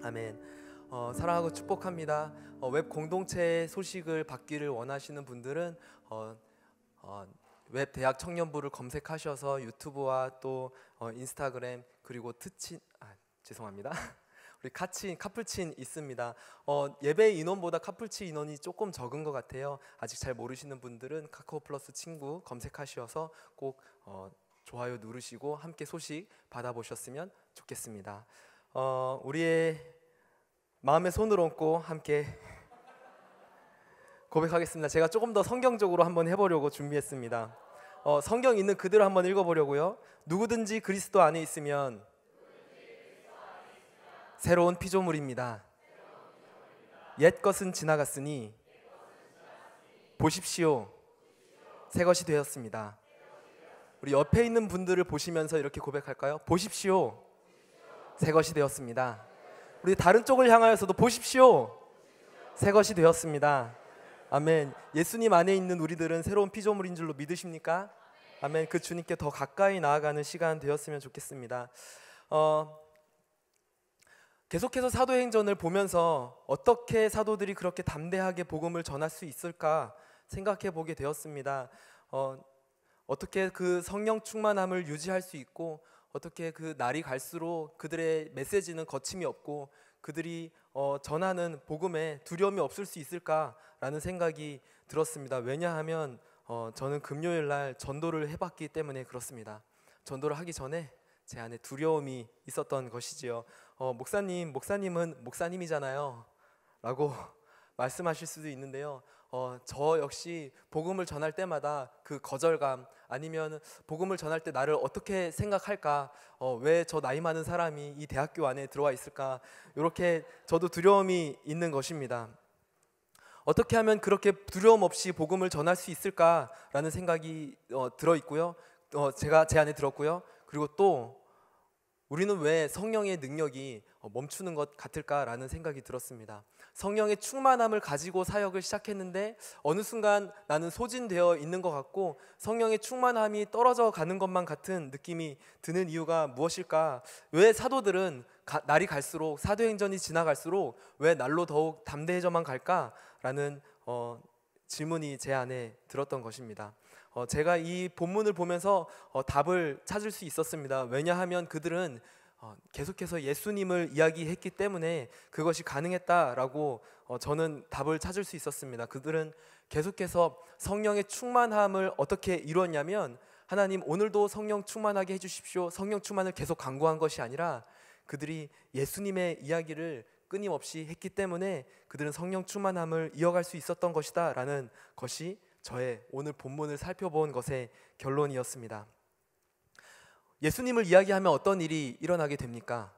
아멘. 사랑하고 축복합니다. 웹 공동체의 소식을 받기를 원하시는 분들은 웹 대학 청년부를 검색하셔서 유튜브와 또 인스타그램 그리고 죄송합니다. 우리 카플친 있습니다. 예배 인원보다 카플친 인원이 조금 적은 것 같아요. 아직 잘 모르시는 분들은 카카오 플러스 친구 검색하셔서 꼭 좋아요 누르시고 함께 소식 받아보셨으면 좋겠습니다. 우리의 마음에 손을 얹고 함께 고백하겠습니다. 제가 조금 더 성경적으로 한번 해보려고 준비했습니다. 성경 있는 그대로 한번 읽어보려고요. 누구든지 그리스도 안에 있으면 새로운 피조물입니다. 옛 것은 지나갔으니 보십시오, 새 것이 되었습니다. 우리 옆에 있는 분들을 보시면서 이렇게 고백할까요? 보십시오, 새 것이 되었습니다. 우리 다른 쪽을 향하여서도 보십시오, 새 것이 되었습니다. 아멘. 예수님 안에 있는 우리들은 새로운 피조물인 줄로 믿으십니까? 아멘. 그 주님께 더 가까이 나아가는 시간 되었으면 좋겠습니다. 계속해서 사도행전을 보면서 어떻게 사도들이 그렇게 담대하게 복음을 전할 수 있을까 생각해 보게 되었습니다. 어떻게 그 성령 충만함을 유지할 수 있고, 어떻게 그 날이 갈수록 그들의 메시지는 거침이 없고 그들이 전하는 복음에 두려움이 없을 수 있을까라는 생각이 들었습니다. 왜냐하면 저는 금요일 날 전도를 해봤기 때문에 그렇습니다. 전도를 하기 전에 제 안에 두려움이 있었던 것이지요. 목사님은 목사님이잖아요 라고 말씀하실 수도 있는데요. 저 역시 복음을 전할 때마다 그 거절감, 아니면 복음을 전할 때 나를 어떻게 생각할까, 왜 저 나이 많은 사람이 이 대학교 안에 들어와 있을까, 이렇게 저도 두려움이 있는 것입니다. 어떻게 하면 그렇게 두려움 없이 복음을 전할 수 있을까라는 생각이 들어있고요. 제가 제 안에 들었고요. 그리고 또 우리는 왜 성령의 능력이 멈추는 것 같을까라는 생각이 들었습니다. 성령의 충만함을 가지고 사역을 시작했는데 어느 순간 나는 소진되어 있는 것 같고 성령의 충만함이 떨어져 가는 것만 같은 느낌이 드는 이유가 무엇일까? 왜 사도들은 날이 갈수록, 사도행전이 지나갈수록 왜 날로 더욱 담대해져만 갈까라는 질문이 제 안에 들었던 것입니다. 제가 이 본문을 보면서 답을 찾을 수 있었습니다. 왜냐하면 그들은 계속해서 예수님을 이야기했기 때문에 그것이 가능했다라고 저는 답을 찾을 수 있었습니다. 그들은 계속해서 성령의 충만함을 어떻게 이루었냐면, 하나님 오늘도 성령 충만하게 해주십시오, 성령 충만을 계속 간구한 것이 아니라 그들이 예수님의 이야기를 끊임없이 했기 때문에 그들은 성령 충만함을 이어갈 수 있었던 것이다 라는 것이 저의 오늘 본문을 살펴본 것의 결론이었습니다. 예수님을 이야기하면 어떤 일이 일어나게 됩니까?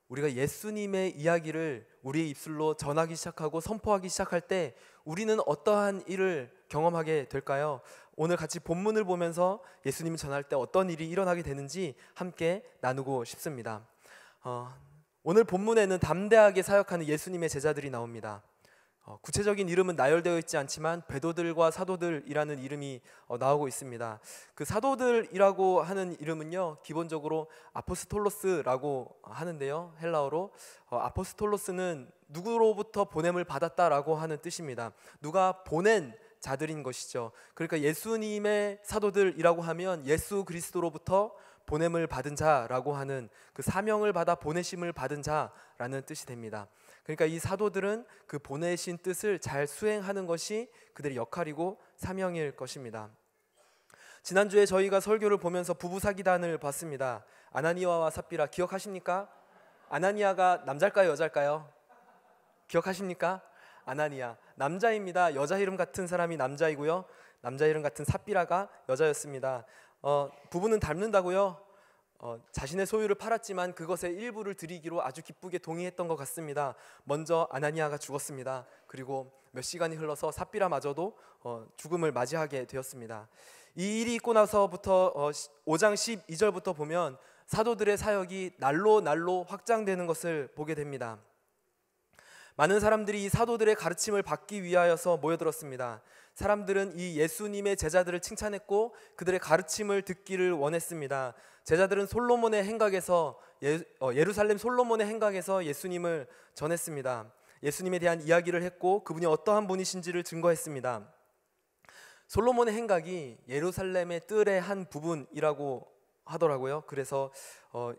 우리가 예수님의 이야기를 우리의 입술로 전하기 시작하고 선포하기 시작할 때 우리는 어떠한 일을 경험하게 될까요? 오늘 같이 본문을 보면서 예수님을 전할 때 어떤 일이 일어나게 되는지 함께 나누고 싶습니다. 오늘 본문에는 담대하게 사역하는 예수님의 제자들이 나옵니다. 구체적인 이름은 나열되어 있지 않지만 베도들과 사도들이라는 이름이 나오고 있습니다. 그 사도들이라고 하는 이름은요, 기본적으로 아포스톨로스라고 하는데요, 헬라어로 아포스톨로스는 누구로부터 보냄을 받았다라고 하는 뜻입니다. 누가 보낸 자들인 것이죠. 그러니까 예수님의 사도들이라고 하면 예수 그리스도로부터 보냄을 받은 자라고 하는, 그 사명을 받아 보내심을 받은 자라는 뜻이 됩니다. 그러니까 이 사도들은 그 보내신 뜻을 잘 수행하는 것이 그들의 역할이고 사명일 것입니다. 지난주에 저희가 설교를 보면서 부부 사기단을 봤습니다. 아나니아와 삽비라 기억하십니까? 아나니아가 남자일까요, 여자일까요? 기억하십니까? 아나니아 남자입니다. 여자 이름 같은 사람이 남자이고요, 남자 이름 같은 삽비라가 여자였습니다. 부부는 닮는다고요? 자신의 소유를 팔았지만 그것의 일부를 드리기로 아주 기쁘게 동의했던 것 같습니다. 먼저 아나니아가 죽었습니다. 그리고 몇 시간이 흘러서 삽비라마저도 죽음을 맞이하게 되었습니다. 이 일이 있고 나서부터 5장 12절부터 보면 사도들의 사역이 날로 확장되는 것을 보게 됩니다. 많은 사람들이 이 사도들의 가르침을 받기 위하여서 모여들었습니다. 사람들은 이 예수님의 제자들을 칭찬했고 그들의 가르침을 듣기를 원했습니다. 제자들은 솔로몬의 행각에서 예루살렘 솔로몬의 행각에서 예수님을 전했습니다. 예수님에 대한 이야기를 했고 그분이 어떠한 분이신지를 증거했습니다. 솔로몬의 행각이 예루살렘의 뜰의 한 부분이라고 하더라고요. 그래서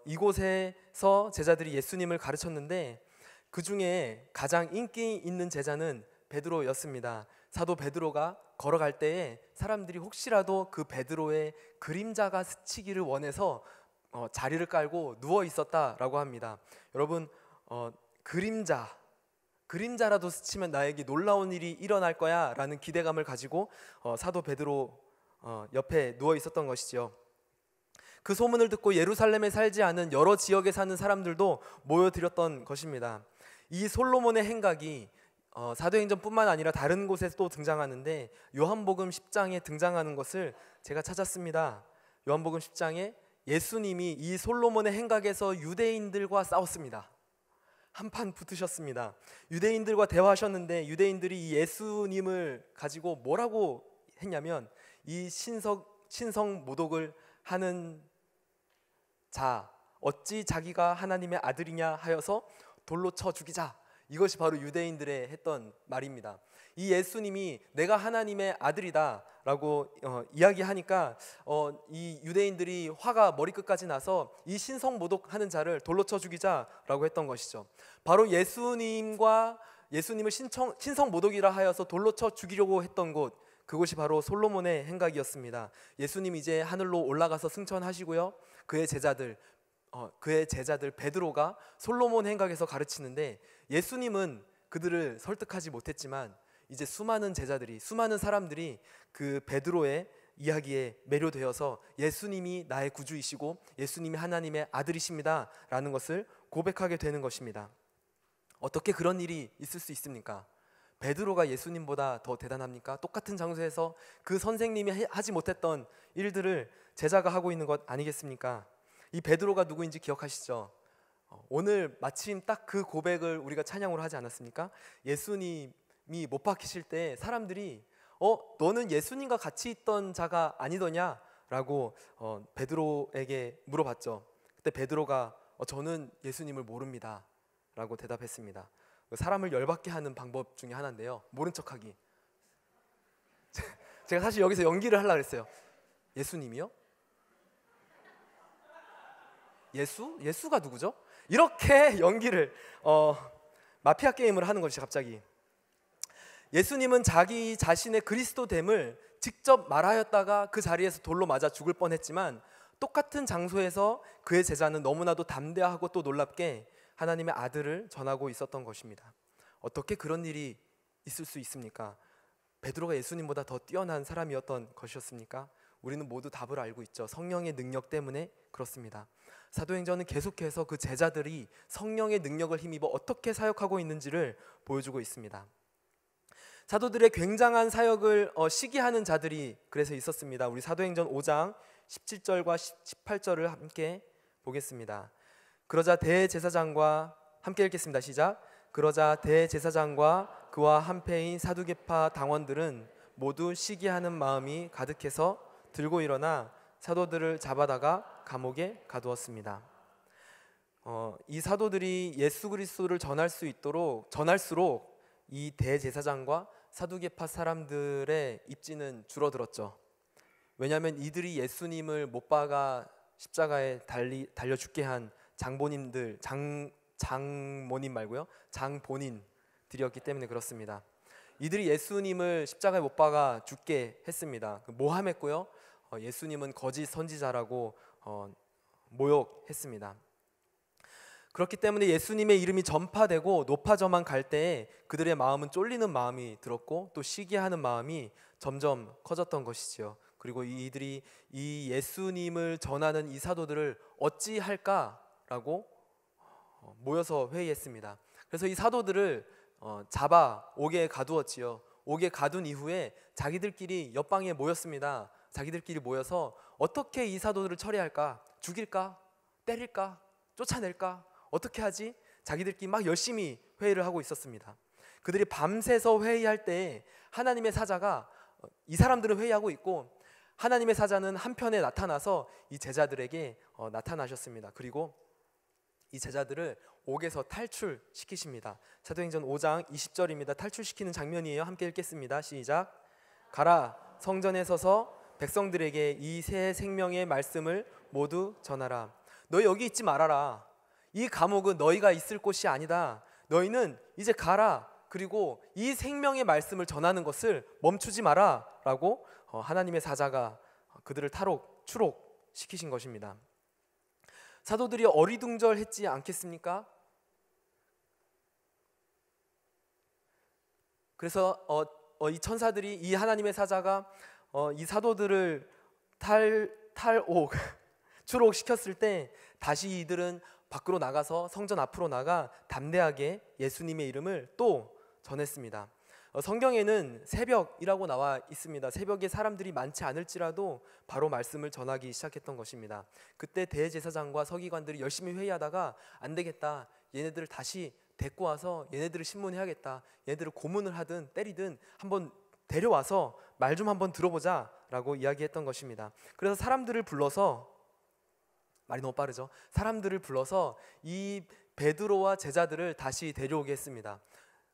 이곳에서 제자들이 예수님을 가르쳤는데 그 중에 가장 인기 있는 제자는 베드로였습니다. 사도 베드로가 걸어갈 때에 사람들이 혹시라도 그 베드로의 그림자가 스치기를 원해서 자리를 깔고 누워 있었다라고 합니다. 여러분, 그림자라도 스치면 나에게 놀라운 일이 일어날 거야 라는 기대감을 가지고 사도 베드로 옆에 누워 있었던 것이죠. 그 소문을 듣고 예루살렘에 살지 않은 여러 지역에 사는 사람들도 모여들었던 것입니다. 이 솔로몬의 행각이 사도행전뿐만 아니라 다른 곳에서도 등장하는데 요한복음 10장에 등장하는 것을 제가 찾았습니다. 요한복음 10장에 예수님이 이 솔로몬의 행각에서 유대인들과 싸웠습니다. 한판 붙으셨습니다. 유대인들과 대화하셨는데 유대인들이 이 예수님을 가지고 뭐라고 했냐면 이 신성 모독을 하는 자 어찌 자기가 하나님의 아들이냐 하여서 돌로 쳐 죽이자. 이것이 바로 유대인들의 했던 말입니다. 이 예수님이 내가 하나님의 아들이다 라고 이야기하니까 이 유대인들이 화가 머리끝까지 나서 이 신성모독하는 자를 돌로 쳐 죽이자라고 했던 것이죠. 바로 예수님을 신성모독이라 하여서 돌로 쳐 죽이려고 했던 곳, 그곳이 바로 솔로몬의 행각이었습니다. 예수님 이제 하늘로 올라가서 승천하시고요, 그의 제자들 베드로가 솔로몬 행각에서 가르치는데 예수님은 그들을 설득하지 못했지만 이제 수많은 사람들이 그 베드로의 이야기에 매료되어서 예수님이 나의 구주이시고 예수님이 하나님의 아들이십니다 라는 것을 고백하게 되는 것입니다. 어떻게 그런 일이 있을 수 있습니까? 베드로가 예수님보다 더 대단합니까? 똑같은 장소에서 그 선생님이 하지 못했던 일들을 제자가 하고 있는 것 아니겠습니까? 이 베드로가 누구인지 기억하시죠? 오늘 마침 딱 그 고백을 우리가 찬양으로 하지 않았습니까? 예수님이 못 박히실 때 사람들이 너는 예수님과 같이 있던 자가 아니더냐? 라고 베드로에게 물어봤죠. 그때 베드로가 저는 예수님을 모릅니다 라고 대답했습니다. 사람을 열받게 하는 방법 중에 하나인데요, 모른 척하기. 제가 사실 여기서 연기를 하려고 했어요. 예수님이요? 예수가 누구죠? 이렇게 연기를 마피아 게임을 하는 것이 갑자기. 예수님은 자기 자신의 그리스도됨을 직접 말하였다가 그 자리에서 돌로 맞아 죽을 뻔했지만 똑같은 장소에서 그의 제자는 너무나도 담대하고 또 놀랍게 하나님의 아들을 전하고 있었던 것입니다. 어떻게 그런 일이 있을 수 있습니까? 베드로가 예수님보다 더 뛰어난 사람이었던 것이었습니까? 우리는 모두 답을 알고 있죠. 성령의 능력 때문에 그렇습니다. 사도행전은 계속해서 그 제자들이 성령의 능력을 힘입어 어떻게 사역하고 있는지를 보여주고 있습니다. 사도들의 굉장한 사역을 시기하는 자들이 그래서 있었습니다. 우리 사도행전 5장 17절과 18절을 함께 보겠습니다. 그러자 대제사장과 함께 읽겠습니다. 시작. 그러자 대제사장과 그와 한패인 사두개파 당원들은 모두 시기하는 마음이 가득해서 들고 일어나 사도들을 잡아다가 감옥에 가두었습니다. 이 사도들이 예수 그리스도를 전할수록 이 대제사장과 사두개파 사람들의 입지는 줄어들었죠. 왜냐하면 이들이 예수님을 못 박아 십자가에 달려 죽게 한 장본인들이었기 때문에 그렇습니다. 이들이 예수님을 십자가에 못 박아 죽게 했습니다. 모함했고요, 예수님은 거짓 선지자라고 모욕했습니다. 그렇기 때문에 예수님의 이름이 전파되고 높아져만 갈 때에 그들의 마음은 쫄리는 마음이 들었고 또 시기하는 마음이 점점 커졌던 것이지요. 그리고 이들이 이 예수님을 전하는 이 사도들을 어찌할까라고 모여서 회의했습니다. 그래서 이 사도들을 잡아 옥에 가두었지요. 옥에 가둔 이후에 자기들끼리 옆방에 모였습니다. 자기들끼리 모여서 어떻게 이 사도들을 처리할까? 죽일까? 때릴까? 쫓아낼까? 어떻게 하지? 자기들끼리 막 열심히 회의를 하고 있었습니다. 그들이 밤새서 회의할 때 하나님의 사자가, 이 사람들은 회의하고 있고 하나님의 사자는 한편에 나타나서 이 제자들에게 나타나셨습니다. 그리고 이 제자들을 옥에서 탈출시키십니다. 사도행전 5장 20절입니다. 탈출시키는 장면이에요. 함께 읽겠습니다. 시작. 가라, 성전에 서서 백성들에게 이 새 생명의 말씀을 모두 전하라. 너희 여기 있지 말아라. 이 감옥은 너희가 있을 곳이 아니다. 너희는 이제 가라. 그리고 이 생명의 말씀을 전하는 것을 멈추지 마라 라고 하나님의 사자가 그들을 추록시키신 것입니다. 사도들이 어리둥절했지 않겠습니까? 그래서 이 천사들이, 이 하나님의 사자가 이 사도들을 추록시켰을 때 다시 이들은 밖으로 나가서 성전 앞으로 나가 담대하게 예수님의 이름을 또 전했습니다. 성경에는 새벽이라고 나와 있습니다. 새벽에 사람들이 많지 않을지라도 바로 말씀을 전하기 시작했던 것입니다. 그때 대제사장과 서기관들이 열심히 회의하다가 안 되겠다, 얘네들을 다시 데리고 와서 얘네들을 신문해야겠다, 얘네들을 고문을 하든 때리든 한번 데려와서 말 좀 한번 들어보자 라고 이야기했던 것입니다. 그래서 사람들을 불러서, 말이 너무 빠르죠? 사람들을 불러서 이 베드로와 제자들을 다시 데려오게 했습니다.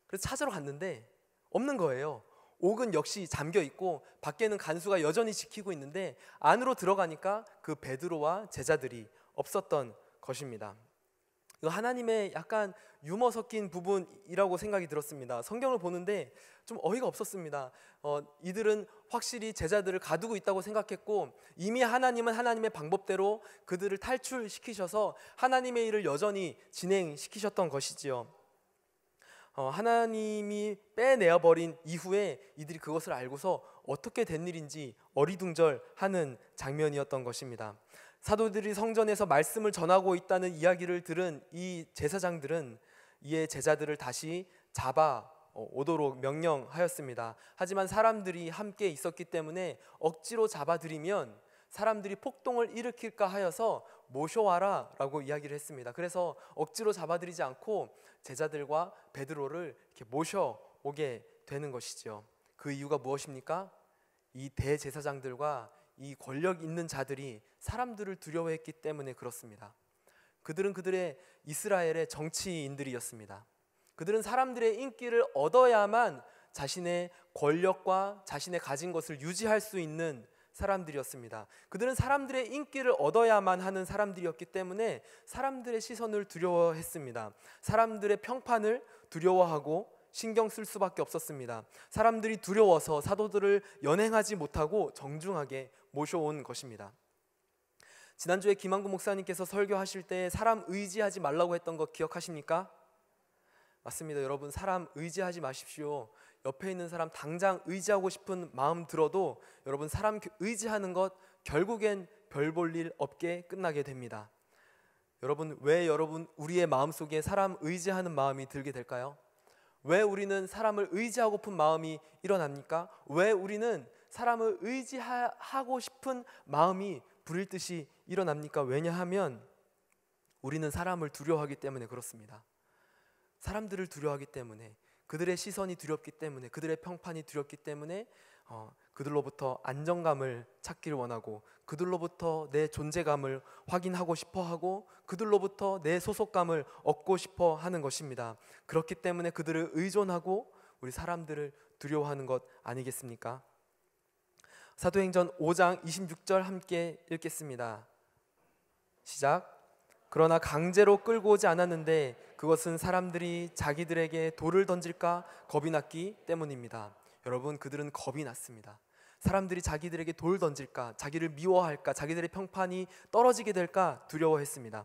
그래서 찾으러 갔는데 없는 거예요. 옥은 역시 잠겨 있고 밖에는 간수가 여전히 지키고 있는데 안으로 들어가니까 그 베드로와 제자들이 없었던 것입니다. 이거 하나님의 약간 유머 섞인 부분이라고 생각이 들었습니다. 성경을 보는데 좀 어이가 없었습니다. 이들은 확실히 제자들을 가두고 있다고 생각했고 이미 하나님은 하나님의 방법대로 그들을 탈출시키셔서 하나님의 일을 여전히 진행시키셨던 것이지요. 하나님이 빼내어버린 이후에 이들이 그것을 알고서 어떻게 된 일인지 어리둥절하는 장면이었던 것입니다. 사도들이 성전에서 말씀을 전하고 있다는 이야기를 들은 이 제사장들은 이에 제자들을 다시 잡아 오도록 명령하였습니다. 하지만 사람들이 함께 있었기 때문에 억지로 잡아들이면 사람들이 폭동을 일으킬까 하여서 모셔와라 라고 이야기를 했습니다. 그래서 억지로 잡아들이지 않고 제자들과 베드로를 이렇게 모셔오게 되는 것이죠. 그 이유가 무엇입니까? 이 대제사장들과 이 권력 있는 자들이 사람들을 두려워했기 때문에 그렇습니다. 그들은 그들의 이스라엘의 정치인들이었습니다. 그들은 사람들의 인기를 얻어야만 자신의 권력과 자신의 가진 것을 유지할 수 있는 사람들이었습니다. 그들은 사람들의 인기를 얻어야만 하는 사람들이었기 때문에 사람들의 시선을 두려워했습니다. 사람들의 평판을 두려워하고 신경 쓸 수밖에 없었습니다. 사람들이 두려워서 사도들을 연행하지 못하고 정중하게 모셔온 것입니다. 지난주에 김한구 목사님께서 설교하실 때 사람 의지하지 말라고 했던 거 기억하십니까? 맞습니다. 여러분, 사람 의지하지 마십시오. 옆에 있는 사람 당장 의지하고 싶은 마음 들어도 여러분, 사람 의지하는 것 결국엔 별 볼 일 없게 끝나게 됩니다. 여러분, 왜 우리의 마음속에 사람 의지하는 마음이 들게 될까요? 왜 우리는 사람을 의지하고픈 마음이 일어납니까? 왜 우리는 사람을 의지하고 싶은 마음이 불일 듯이 일어납니까? 왜냐하면 우리는 사람을 두려워하기 때문에 그렇습니다. 사람들을 두려워하기 때문에, 그들의 시선이 두렵기 때문에, 그들의 평판이 두렵기 때문에 그들로부터 안정감을 찾기를 원하고, 그들로부터 내 존재감을 확인하고 싶어하고, 그들로부터 내 소속감을 얻고 싶어 하는 것입니다. 그렇기 때문에 그들을 의존하고 우리 사람들을 두려워하는 것 아니겠습니까? 사도행전 5장 26절 함께 읽겠습니다. 시작. 그러나 강제로 끌고 오지 않았는데 그것은 사람들이 자기들에게 돌을 던질까 겁이 났기 때문입니다. 여러분, 그들은 겁이 났습니다. 사람들이 자기들에게 돌 던질까, 자기를 미워할까, 자기들의 평판이 떨어지게 될까 두려워했습니다.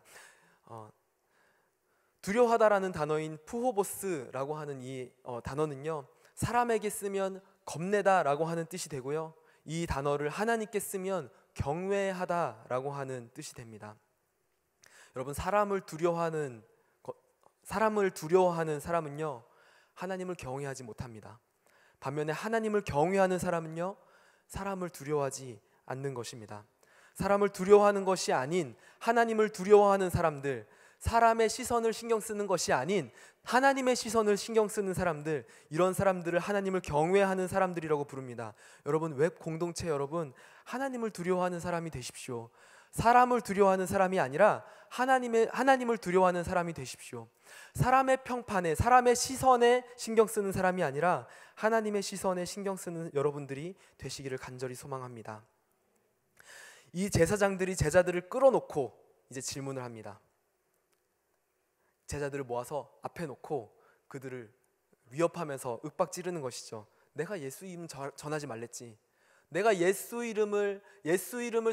두려워하다라는 단어인 푸호보스라고 하는 이 단어는요, 사람에게 쓰면 겁내다라고 하는 뜻이 되고요, 이 단어를 하나님께 쓰면 경외하다라고 하는 뜻이 됩니다. 여러분, 사람을 두려워하는 사람은요, 하나님을 경외하지 못합니다. 반면에 하나님을 경외하는 사람은요, 사람을 두려워하지 않는 것입니다. 사람을 두려워하는 것이 아닌 하나님을 두려워하는 사람들, 사람의 시선을 신경 쓰는 것이 아닌 하나님의 시선을 신경 쓰는 사람들, 이런 사람들을 하나님을 경외하는 사람들이라고 부릅니다. 여러분, 웹 공동체 여러분, 하나님을 두려워하는 사람이 되십시오. 사람을 두려워하는 사람이 아니라 하나님을 두려워하는 사람이 되십시오. 사람의 평판에, 사람의 시선에 신경 쓰는 사람이 아니라 하나님의 시선에 신경 쓰는 여러분들이 되시기를 간절히 소망합니다. 이 제사장들이 제자들을 끌어놓고 이제 질문을 합니다. 제자들을 모아서 앞에 놓고 그들을 위협하면서 윽박 지르는 것이죠. 내가 예수 이름 전하지 말랬지. 내가 예수 이름을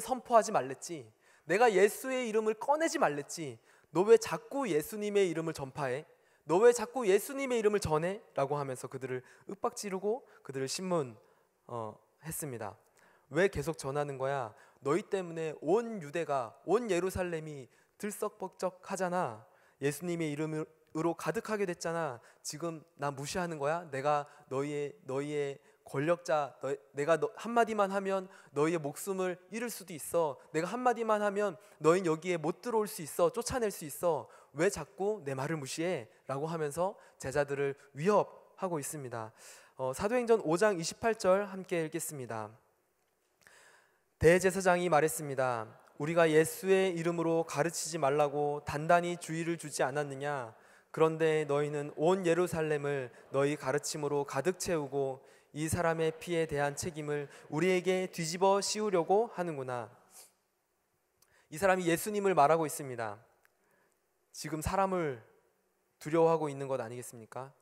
선포하지 말랬지. 내가 예수의 이름을 꺼내지 말랬지. 너 왜 자꾸 예수님의 이름을 전파해? 너 왜 자꾸 예수님의 이름을 전해? 라고 하면서 그들을 윽박 지르고 그들을 신문했습니다. 왜 계속 전하는 거야? 너희 때문에 온 유대가, 온 예루살렘이 들썩벅적하잖아. 예수님의 이름으로 가득하게 됐잖아. 지금 나 무시하는 거야? 내가 너희의 권력자, 내가 한마디만 하면 너희의 목숨을 잃을 수도 있어. 내가 한마디만 하면 너희는 여기에 못 들어올 수 있어. 쫓아낼 수 있어. 왜 자꾸 내 말을 무시해? 라고 하면서 제자들을 위협하고 있습니다. 사도행전 5장 28절 함께 읽겠습니다. 대제사장이 말했습니다. 우리가 예수의 이름으로 가르치지 말라고 단단히 주의를 주지 않았느냐? 그런데 너희는 온 예루살렘을 너희 가르침으로 가득 채우고 이 사람의 피에 대한 책임을 우리에게 뒤집어 씌우려고 하는구나. 이 사람이 예수님을 말하고 있습니다. 지금 사람을 두려워하고 있는 것 아니겠습니까?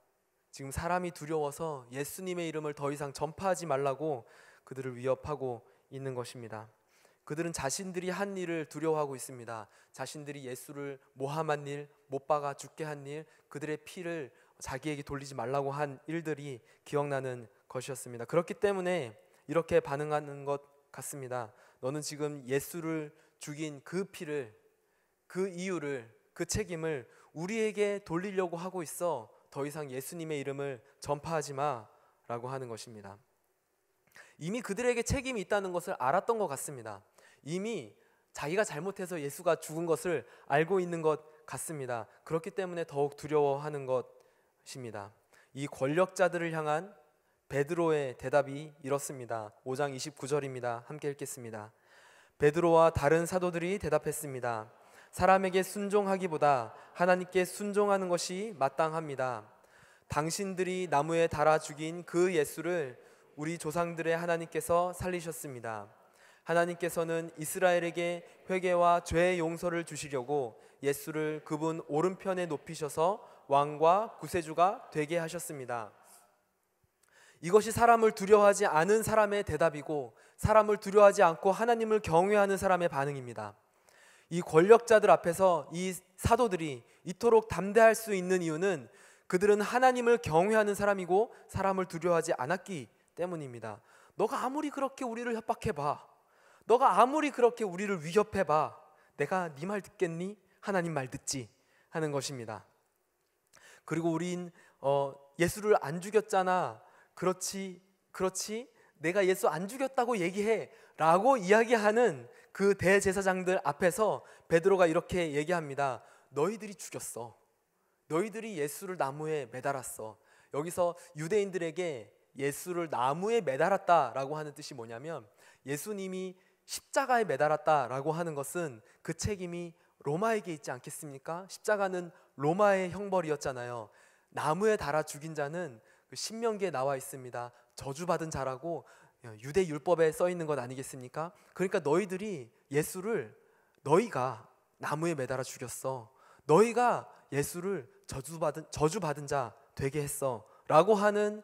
지금 사람이 두려워서 예수님의 이름을 더 이상 전파하지 말라고 그들을 위협하고 있는 것입니다. 그들은 자신들이 한 일을 두려워하고 있습니다. 자신들이 예수를 모함한 일, 못 박아 죽게 한 일, 그들의 피를 자기에게 돌리지 말라고 한 일들이 기억나는 것이었습니다. 그렇기 때문에 이렇게 반응하는 것 같습니다. 너는 지금 예수를 죽인 그 피를, 그 이유를, 그 책임을 우리에게 돌리려고 하고 있어. 더 이상 예수님의 이름을 전파하지 마라고 하는 것입니다. 이미 그들에게 책임이 있다는 것을 알았던 것 같습니다. 이미 자기가 잘못해서 예수가 죽은 것을 알고 있는 것 같습니다. 그렇기 때문에 더욱 두려워하는 것입니다. 이 권력자들을 향한 베드로의 대답이 이렇습니다. 5장 29절입니다. 함께 읽겠습니다. 베드로와 다른 사도들이 대답했습니다. 사람에게 순종하기보다 하나님께 순종하는 것이 마땅합니다. 당신들이 나무에 달아 죽인 그 예수를 우리 조상들의 하나님께서 살리셨습니다. 하나님께서는 이스라엘에게 회개와 죄의 용서를 주시려고 예수를 그분 오른편에 높이셔서 왕과 구세주가 되게 하셨습니다. 이것이 사람을 두려워하지 않은 사람의 대답이고 사람을 두려워하지 않고 하나님을 경외하는 사람의 반응입니다. 이 권력자들 앞에서 이 사도들이 이토록 담대할 수 있는 이유는 그들은 하나님을 경외하는 사람이고 사람을 두려워하지 않았기 때문입니다. 너가 아무리 그렇게 우리를 협박해봐, 너가 아무리 그렇게 우리를 위협해봐, 내가 네 말 듣겠니? 하나님 말 듣지 하는 것입니다. 그리고 우린 예수를 안 죽였잖아. 그렇지 내가 예수 안 죽였다고 얘기해 라고 이야기하는 그 대제사장들 앞에서 베드로가 이렇게 얘기합니다. 너희들이 죽였어. 너희들이 예수를 나무에 매달았어. 여기서 유대인들에게 예수를 나무에 매달았다라고 하는 뜻이 뭐냐면 예수님이 십자가에 매달았다라고 하는 것은 그 책임이 로마에게 있지 않겠습니까? 십자가는 로마의 형벌이었잖아요. 나무에 달아 죽인 자는 그 신명기에 나와 있습니다. 저주받은 자라고 유대 율법에 써 있는 것 아니겠습니까? 그러니까 너희들이 예수를 너희가 나무에 매달아 죽였어. 너희가 예수를 저주받은 자 되게 했어 라고 하는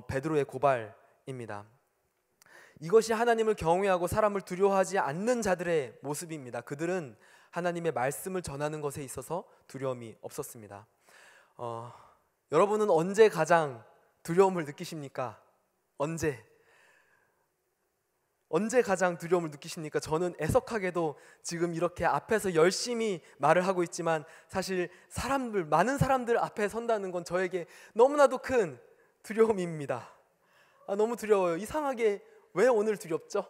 베드로의 고발입니다. 이것이 하나님을 경외하고 사람을 두려워하지 않는 자들의 모습입니다. 그들은 하나님의 말씀을 전하는 것에 있어서 두려움이 없었습니다. 여러분은 언제 가장 두려움을 느끼십니까? 언제 가장 두려움을 느끼십니까? 저는 애석하게도 지금 이렇게 앞에서 열심히 말을 하고 있지만 사실 많은 사람들 앞에 선다는 건 저에게 너무나도 큰 두려움입니다. 너무 두려워요. 이상하게 왜 오늘 두렵죠?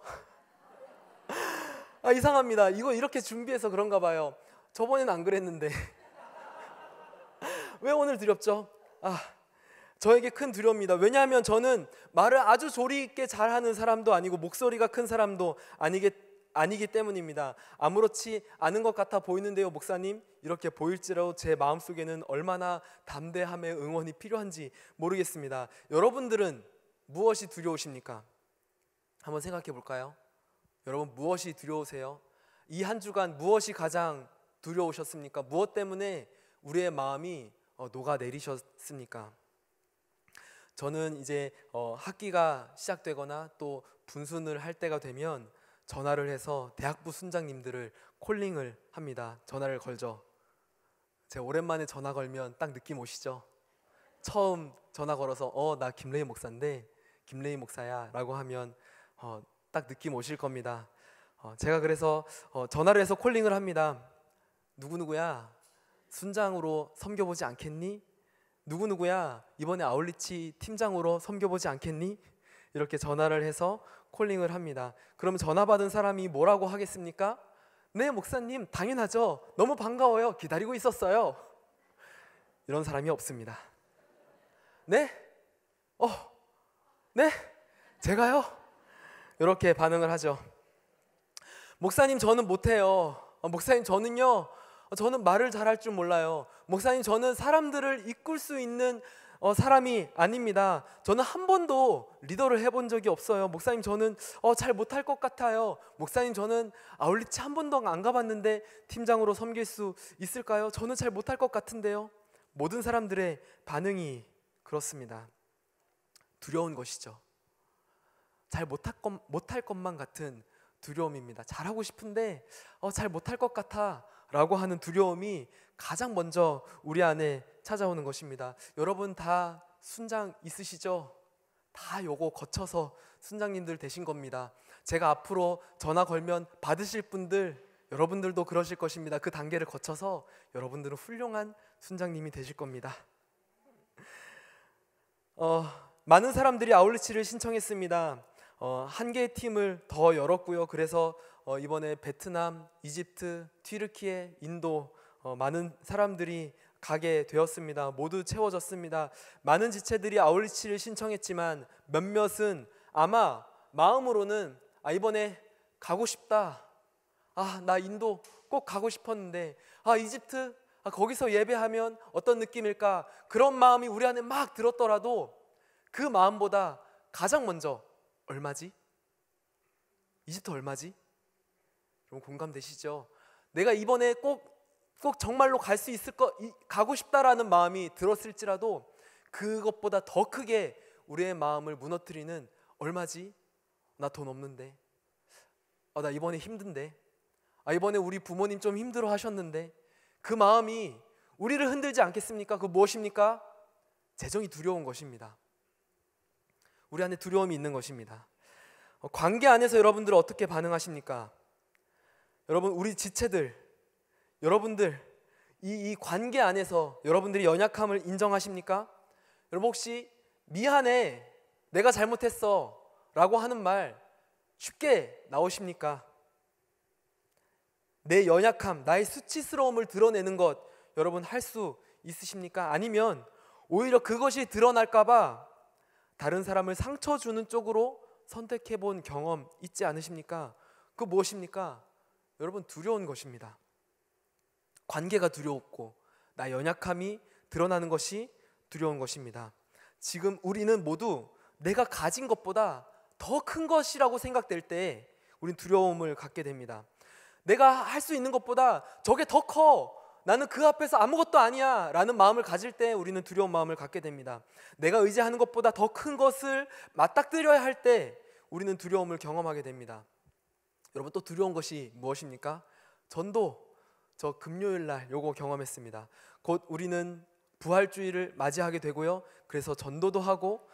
이상합니다. 이거 이렇게 준비해서 그런가 봐요. 저번에는 안 그랬는데 왜 오늘 두렵죠? 저에게 큰 두려움입니다. 왜냐하면 저는 말을 아주 조리 있게 잘하는 사람도 아니고 목소리가 큰 사람도 아니기 때문입니다. 아무렇지 않은 것 같아 보이는데요, 목사님, 이렇게 보일지라도 제 마음속에는 얼마나 담대함의 응원이 필요한지 모르겠습니다. 여러분들은 무엇이 두려우십니까? 한번 생각해 볼까요? 여러분, 무엇이 두려우세요? 이 한 주간 무엇이 가장 두려우셨습니까? 무엇 때문에 우리의 마음이 녹아내리셨습니까? 저는 이제 학기가 시작되거나 또 분순을 할 때가 되면 전화를 해서 대학부 순장님들을 콜링을 합니다. 전화를 걸죠. 제가 오랜만에 전화 걸면 딱 느낌 오시죠? 처음 전화 걸어서 나 김레이 목사인데, 김레이 목사야 라고 하면 딱 느낌 오실 겁니다. 제가 그래서 전화를 해서 콜링을 합니다. 누구누구야, 순장으로 섬겨보지 않겠니? 누구누구야, 이번에 아울리치 팀장으로 섬겨보지 않겠니? 이렇게 전화를 해서 콜링을 합니다. 그러면 전화 받은 사람이 뭐라고 하겠습니까? 네, 목사님, 당연하죠. 너무 반가워요. 기다리고 있었어요. 이런 사람이 없습니다. 네? 네? 제가요? 이렇게 반응을 하죠. 목사님, 저는 못해요. 목사님, 저는 말을 잘할 줄 몰라요. 목사님, 저는 사람들을 이끌 수 있는 사람이 아닙니다. 저는 한 번도 리더를 해본 적이 없어요. 목사님, 저는 잘 못할 것 같아요. 목사님, 저는 아울리치 한 번도 안 가봤는데 팀장으로 섬길 수 있을까요? 저는 잘 못할 것 같은데요. 모든 사람들의 반응이 그렇습니다. 두려운 것이죠. 잘 못할 것만 같은 두려움입니다. 잘하고 싶은데 잘 못할 것 같아 라고 하는 두려움이 가장 먼저 우리 안에 찾아오는 것입니다. 여러분 다 순장 있으시죠? 다 요거 거쳐서 순장님들 되신 겁니다. 제가 앞으로 전화 걸면 받으실 분들, 여러분들도 그러실 것입니다. 그 단계를 거쳐서 여러분들은 훌륭한 순장님이 되실 겁니다. 많은 사람들이 아울리치를 신청했습니다. 한 개의 팀을 더 열었고요. 그래서 이번에 베트남, 이집트, 튀르키예, 인도 많은 사람들이 가게 되었습니다. 모두 채워졌습니다. 많은 지체들이 아울리치를 신청했지만 몇몇은 아마 마음으로는 이번에 가고 싶다. 나 인도 꼭 가고 싶었는데, 이집트 거기서 예배하면 어떤 느낌일까? 그런 마음이 우리 안에 막 들었더라도 그 마음보다 가장 먼저 얼마지? 이집트 얼마지? 여러분 공감되시죠? 내가 이번에 꼭 정말로 갈 수 있을 가고 싶다라는 마음이 들었을지라도 그것보다 더 크게 우리의 마음을 무너뜨리는 얼마지? 나 돈 없는데, 나 이번에 힘든데, 이번에 우리 부모님 좀 힘들어 하셨는데, 그 마음이 우리를 흔들지 않겠습니까? 그 무엇입니까? 재정이 두려운 것입니다. 우리 안에 두려움이 있는 것입니다. 관계 안에서 여러분들 어떻게 반응하십니까? 여러분, 우리 지체들, 여러분들 이 관계 안에서 여러분들이 연약함을 인정하십니까? 여러분 혹시 미안해, 내가 잘못했어 라고 하는 말 쉽게 나오십니까? 내 연약함, 나의 수치스러움을 드러내는 것 여러분 할 수 있으십니까? 아니면 오히려 그것이 드러날까 봐 다른 사람을 상처 주는 쪽으로 선택해 본 경험 있지 않으십니까? 그 무엇입니까? 여러분 두려운 것입니다. 관계가 두려웠고 나 연약함이 드러나는 것이 두려운 것입니다. 지금 우리는 모두 내가 가진 것보다 더 큰 것이라고 생각될 때 우리는 두려움을 갖게 됩니다. 내가 할 수 있는 것보다 저게 더 커, 나는 그 앞에서 아무것도 아니야 라는 마음을 가질 때 우리는 두려운 마음을 갖게 됩니다. 내가 의지하는 것보다 더 큰 것을 맞닥뜨려야 할 때 우리는 두려움을 경험하게 됩니다. 여러분 또 두려운 것이 무엇입니까? 전도, 저 금요일 날 요거 경험했습니다. 곧 우리는 부활주의를 맞이하게 되고요. 그래서 전도도 하고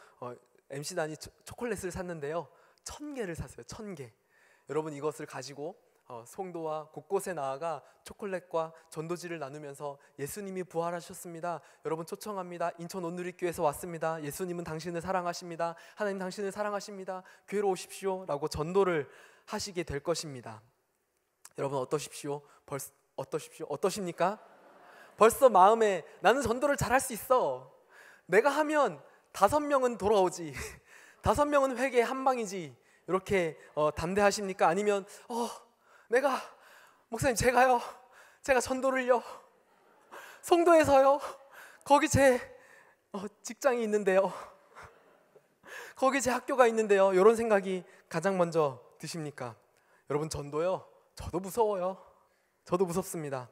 MC단이 초콜릿을 샀는데요, 1000개를 샀어요. 1000개. 여러분 이것을 가지고 송도와 곳곳에 나아가 초콜릿과 전도지를 나누면서 예수님이 부활하셨습니다. 여러분 초청합니다. 인천 온누리교회에서 왔습니다. 예수님은 당신을 사랑하십니다. 하나님 당신을 사랑하십니다. 교회로 오십시오 라고 전도를 하시게 될 것입니다. 여러분 어떠십니까? 벌써 마음에 나는 전도를 잘할 수 있어. 내가 하면 5명은 돌아오지. 5명은 회개 한 방이지. 이렇게 담대하십니까? 아니면 내가 목사님 제가 전도를요. 송도에서요. 거기 제 직장이 있는데요. 거기 제 학교가 있는데요. 이런 생각이 가장 먼저 드십니까? 여러분, 전도요. 저도 무서워요. 저도 무섭습니다.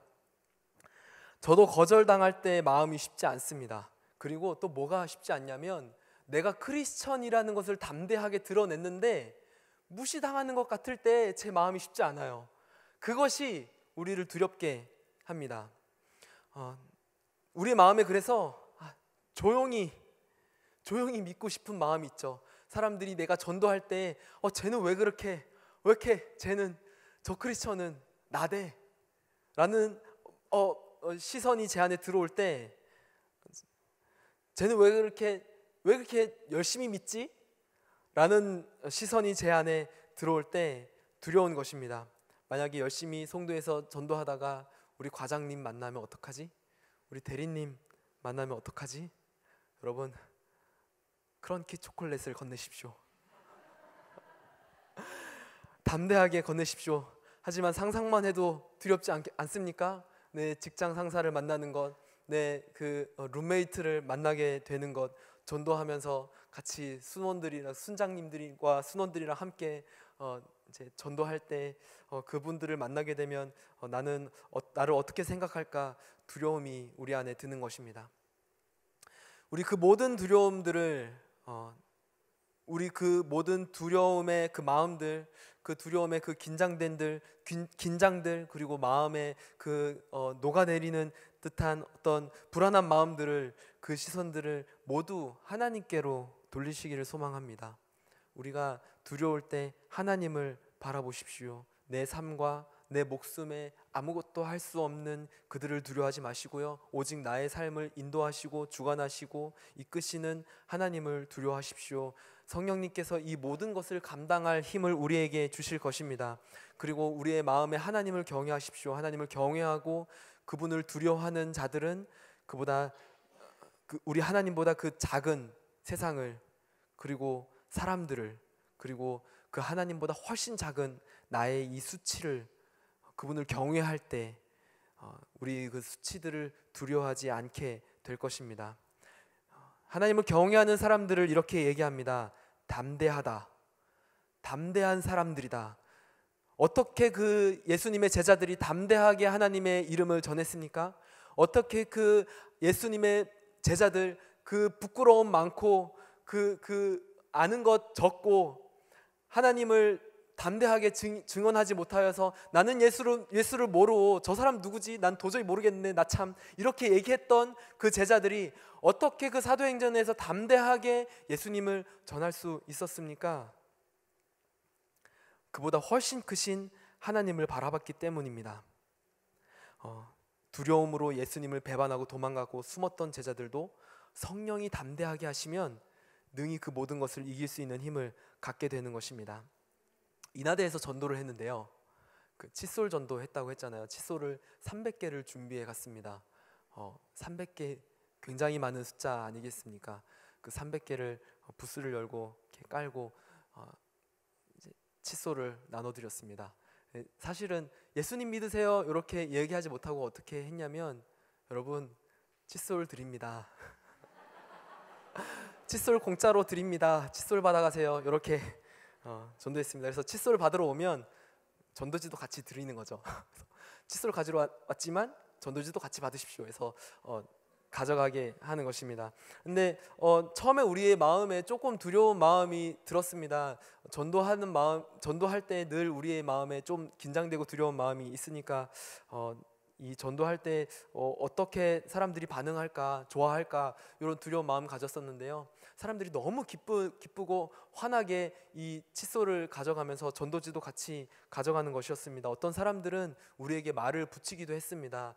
저도 거절당할 때 마음이 쉽지 않습니다. 그리고 또 뭐가 쉽지 않냐면 내가 크리스천이라는 것을 담대하게 드러냈는데 무시당하는 것 같을 때 제 마음이 쉽지 않아요. 그것이 우리를 두렵게 합니다. 우리 마음에 그래서 조용히 믿고 싶은 마음이 있죠. 사람들이 내가 전도할 때 쟤는 왜 이렇게 쟤는 저 크리스천은 나대 라는 시선이 제 안에 들어올 때 쟤는 왜 그렇게 열심히 믿지? 라는 시선이 제 안에 들어올 때 두려운 것입니다. 만약에 열심히 송도에서 전도하다가 우리 과장님 만나면 어떡하지? 우리 대리님 만나면 어떡하지? 여러분, 크런키 초콜릿을 건네십시오. 담대하게 건네십시오. 하지만 상상만 해도 두렵지 않습니까? 내 직장 상사를 만나는 것, 내 룸메이트를 만나게 되는 것, 전도하면서 같이 순장님들과 순원들이랑 함께 이제 전도할 때 그분들을 만나게 되면 나를 어떻게 생각할까 두려움이 우리 안에 드는 것입니다. 우리 그 모든 두려움들을 우리 그 모든 두려움의 그 마음들, 그 두려움의 그 긴장들, 그리고 마음에 녹아내리는 듯한 어떤 불안한 마음들을, 그 시선들을 모두 하나님께로 돌리시기를 소망합니다. 우리가 두려울 때 하나님을 바라보십시오. 내 삶과 내 목숨에 아무것도 할 수 없는 그들을 두려워하지 마시고요. 오직 나의 삶을 인도하시고 주관하시고 이끄시는 하나님을 두려워하십시오. 성령님께서 이 모든 것을 감당할 힘을 우리에게 주실 것입니다. 그리고 우리의 마음에 하나님을 경외하십시오. 하나님을 경외하고 그분을 두려워하는 자들은 우리 하나님보다 그 작은 세상을, 그리고 사람들을, 그리고 그 하나님보다 훨씬 작은 나의 이 수치를, 그분을 경외할 때 우리 그 수치들을 두려워하지 않게 될 것입니다. 하나님을 경외하는 사람들을 이렇게 얘기합니다. 담대한 사람들이다. 어떻게 그 예수님의 제자들이 담대하게 하나님의 이름을 전했습니까? 어떻게 그 예수님의 제자들, 그 부끄러움 많고 그 아는 것 적고 하나님을 담대하게 증언하지 못하여서 나는 예수를 모르고 저 사람 누구지? 난 도저히 모르겠네. 나 참, 이렇게 얘기했던 그 제자들이 어떻게 그 사도행전에서 담대하게 예수님을 전할 수 있었습니까? 그보다 훨씬 크신 하나님을 바라봤기 때문입니다. 두려움으로 예수님을 배반하고 도망가고 숨었던 제자들도 성령이 담대하게 하시면 능히 그 모든 것을 이길 수 있는 힘을 갖게 되는 것입니다. 인하대에서 전도를 했는데요, 그 칫솔 전도했다고 했잖아요. 칫솔을 300개를 준비해 갔습니다. 300개 굉장히 많은 숫자 아니겠습니까? 그 300개를 부스를 열고 이렇게 깔고 이제 칫솔을 나눠드렸습니다. 사실은 예수님 믿으세요 이렇게 얘기하지 못하고 어떻게 했냐면, 여러분, 칫솔 드립니다. 칫솔 공짜로 드립니다. 칫솔 받아가세요. 이렇게 전도했습니다. 그래서 칫솔 받으러 오면 전도지도 같이 드리는 거죠. 칫솔 가지러 왔지만 전도지도 같이 받으십시오 해서 가져가게 하는 것입니다. 근데 처음에 우리의 마음에 조금 두려운 마음이 들었습니다. 전도할 때 늘 우리의 마음에 좀 긴장되고 두려운 마음이 있으니까 이 전도할 때 어떻게 사람들이 반응할까, 좋아할까, 이런 두려운 마음 가졌었는데요. 사람들이 너무 기쁘고 환하게 이 칫솔을 가져가면서 전도지도 같이 가져가는 것이었습니다. 어떤 사람들은 우리에게 말을 붙이기도 했습니다.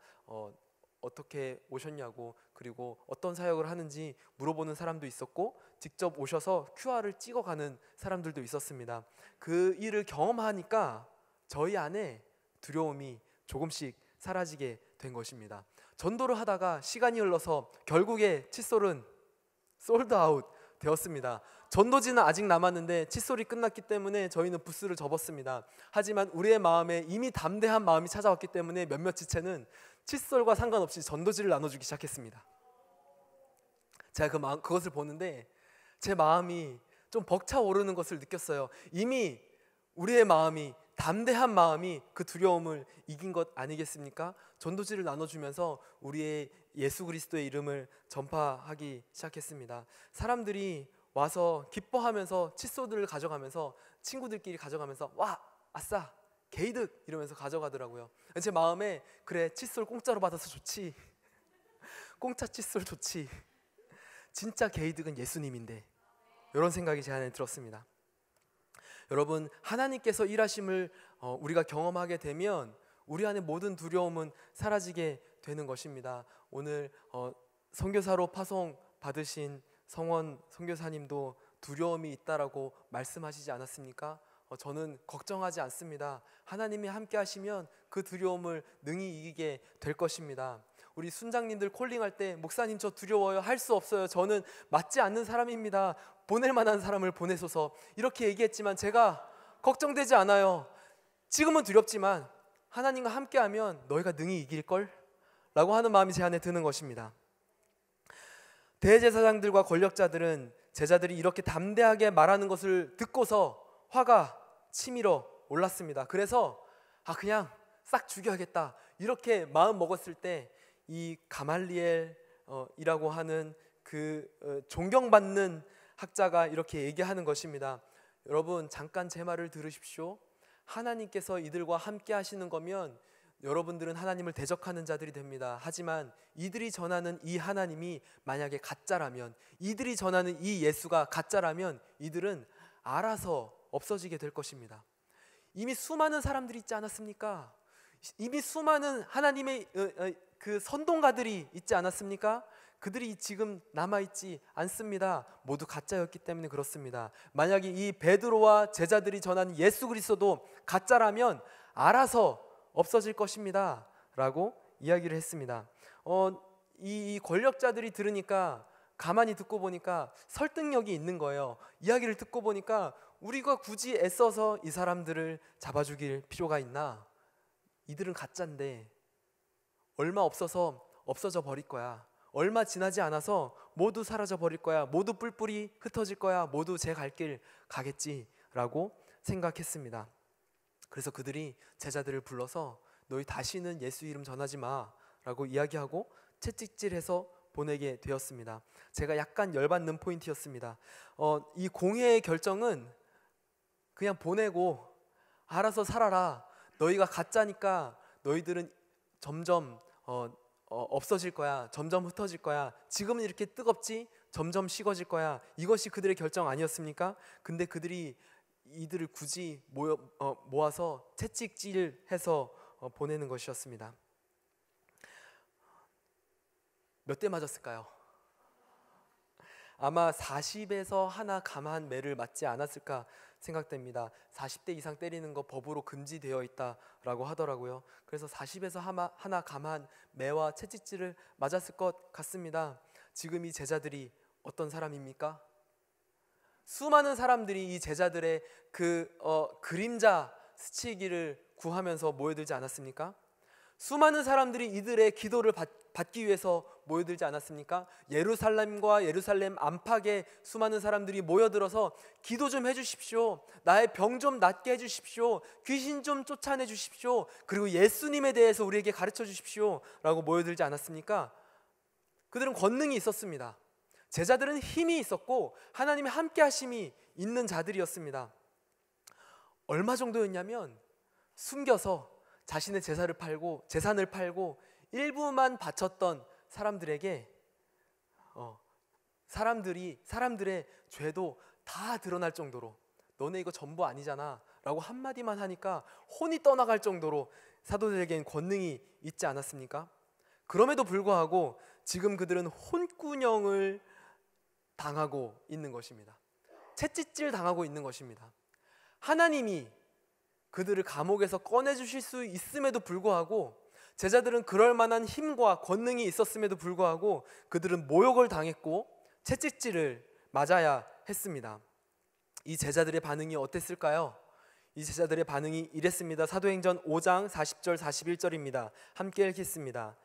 어떻게 오셨냐고, 그리고 어떤 사역을 하는지 물어보는 사람도 있었고, 직접 오셔서 QR을 찍어가는 사람들도 있었습니다. 그 일을 경험하니까 저희 안에 두려움이 조금씩 사라지게 된 것입니다. 전도를 하다가 시간이 흘러서 결국에 칫솔은 솔드아웃 되었습니다. 전도지는 아직 남았는데 칫솔이 끝났기 때문에 저희는 부스를 접었습니다. 하지만 우리의 마음에 이미 담대한 마음이 찾아왔기 때문에 몇몇 지체는 칫솔과 상관없이 전도지를 나눠주기 시작했습니다. 제가 그것을 보는데 제 마음이 좀 벅차오르는 것을 느꼈어요. 이미 우리의 마음이, 담대한 마음이 그 두려움을 이긴 것 아니겠습니까? 전도지를 나눠주면서 우리의 예수 그리스도의 이름을 전파하기 시작했습니다. 사람들이 와서 기뻐하면서 칫솔들을 가져가면서, 친구들끼리 가져가면서 와 아싸 게이득 이러면서 가져가더라고요. 제 마음에 그래, 칫솔 공짜로 받아서 좋지, 공짜 칫솔 좋지, 진짜 게이득은 예수님인데, 이런 생각이 제 안에 들었습니다. 여러분, 하나님께서 일하심을 우리가 경험하게 되면 우리 안에 모든 두려움은 사라지게 되는 것입니다. 오늘 선교사로 파송 받으신 성원 선교사님도 두려움이 있다라고 말씀하시지 않았습니까? 저는 걱정하지 않습니다. 하나님이 함께 하시면 그 두려움을 능히 이기게 될 것입니다. 우리 순장님들 콜링할 때 목사님 저 두려워요, 할 수 없어요, 저는 맞지 않는 사람입니다, 보낼 만한 사람을 보내소서, 이렇게 얘기했지만 제가 걱정되지 않아요. 지금은 두렵지만 하나님과 함께하면 너희가 능히 이길걸? 라고 하는 마음이 제 안에 드는 것입니다. 대제사장들과 권력자들은 제자들이 이렇게 담대하게 말하는 것을 듣고서 화가 치밀어 올랐습니다. 그래서 그냥 싹 죽여야겠다 이렇게 마음 먹었을 때 이 가말리엘이라고 하는 그 존경받는 학자가 이렇게 얘기하는 것입니다. 여러분, 잠깐 제 말을 들으십시오. 하나님께서 이들과 함께 하시는 거면 여러분들은 하나님을 대적하는 자들이 됩니다. 하지만 이들이 전하는 이 하나님이 만약에 가짜라면, 이들이 전하는 이 예수가 가짜라면 이들은 알아서 없어지게 될 것입니다. 이미 수많은 사람들이 있지 않았습니까? 이미 수많은 하나님의 그 선동가들이 있지 않았습니까? 그들이 지금 남아있지 않습니다. 모두 가짜였기 때문에 그렇습니다. 만약에 이 베드로와 제자들이 전한 예수 그리스도도 가짜라면 알아서 없어질 것입니다 라고 이야기를 했습니다. 이 권력자들이 들으니까 가만히 듣고 보니까 설득력이 있는 거예요. 이야기를 듣고 보니까 우리가 굳이 애써서 이 사람들을 잡아죽일 필요가 있나? 이들은 가짜인데 얼마 없어서 없어져 버릴 거야. 얼마 지나지 않아서 모두 사라져 버릴 거야. 모두 뿔뿔이 흩어질 거야. 모두 제 갈 길 가겠지라고 생각했습니다. 그래서 그들이 제자들을 불러서 너희 다시는 예수 이름 전하지 마라고 이야기하고 채찍질해서 보내게 되었습니다. 제가 약간 열받는 포인트였습니다. 이 공회의 결정은 그냥 보내고 알아서 살아라. 너희가 가짜니까 너희들은 점점 없어질 거야. 점점 흩어질 거야. 지금은 이렇게 뜨겁지? 점점 식어질 거야. 이것이 그들의 결정 아니었습니까? 근데 그들이 이들을 굳이 모아서 채찍질해서 보내는 것이었습니다. 몇 대 맞았을까요? 아마 40에서 하나 감한 매를 맞지 않았을까 생각됩니다. 40대 이상 때리는 거 법으로 금지되어 있다라고 하더라고요. 그래서 40에서 하나 감한 매와 채찍질을 맞았을 것 같습니다. 지금 이 제자들이 어떤 사람입니까? 수많은 사람들이 이 제자들의 그림자 스치기를 구하면서 모여들지 않았습니까? 수많은 사람들이 이들의 기도를 받기 위해서 모여들지 않았습니까? 예루살렘과 예루살렘 안팎에 수많은 사람들이 모여들어서 기도 좀 해주십시오. 나의 병 좀 낫게 해주십시오. 귀신 좀 쫓아내 주십시오. 그리고 예수님에 대해서 우리에게 가르쳐 주십시오 라고 모여들지 않았습니까? 그들은 권능이 있었습니다. 제자들은 힘이 있었고 하나님의 함께 하심이 있는 자들이었습니다. 얼마 정도였냐면 숨겨서 자신의 재산을 팔고 일부만 바쳤던 사람들에게 사람들의 죄도 다 드러날 정도로 너네 이거 전부 아니잖아 라고 한마디만 하니까 혼이 떠나갈 정도로 사도들에겐 권능이 있지 않았습니까? 그럼에도 불구하고 지금 그들은 혼꾸녕을 당하고 있는 것입니다. 채찍질 당하고 있는 것입니다. 하나님이 그들을 감옥에서 꺼내주실 수 있음에도 불구하고 제자들은 그럴 만한 힘과 권능이 있었음에도 불구하고 그들은 모욕을 당했고 채찍질을 맞아야 했습니다. 이 제자들의 반응이 어땠을까요? 이 제자들의 반응이 이랬습니다. 사도행전 5장 40절 41절입니다. 함께 읽겠습니다.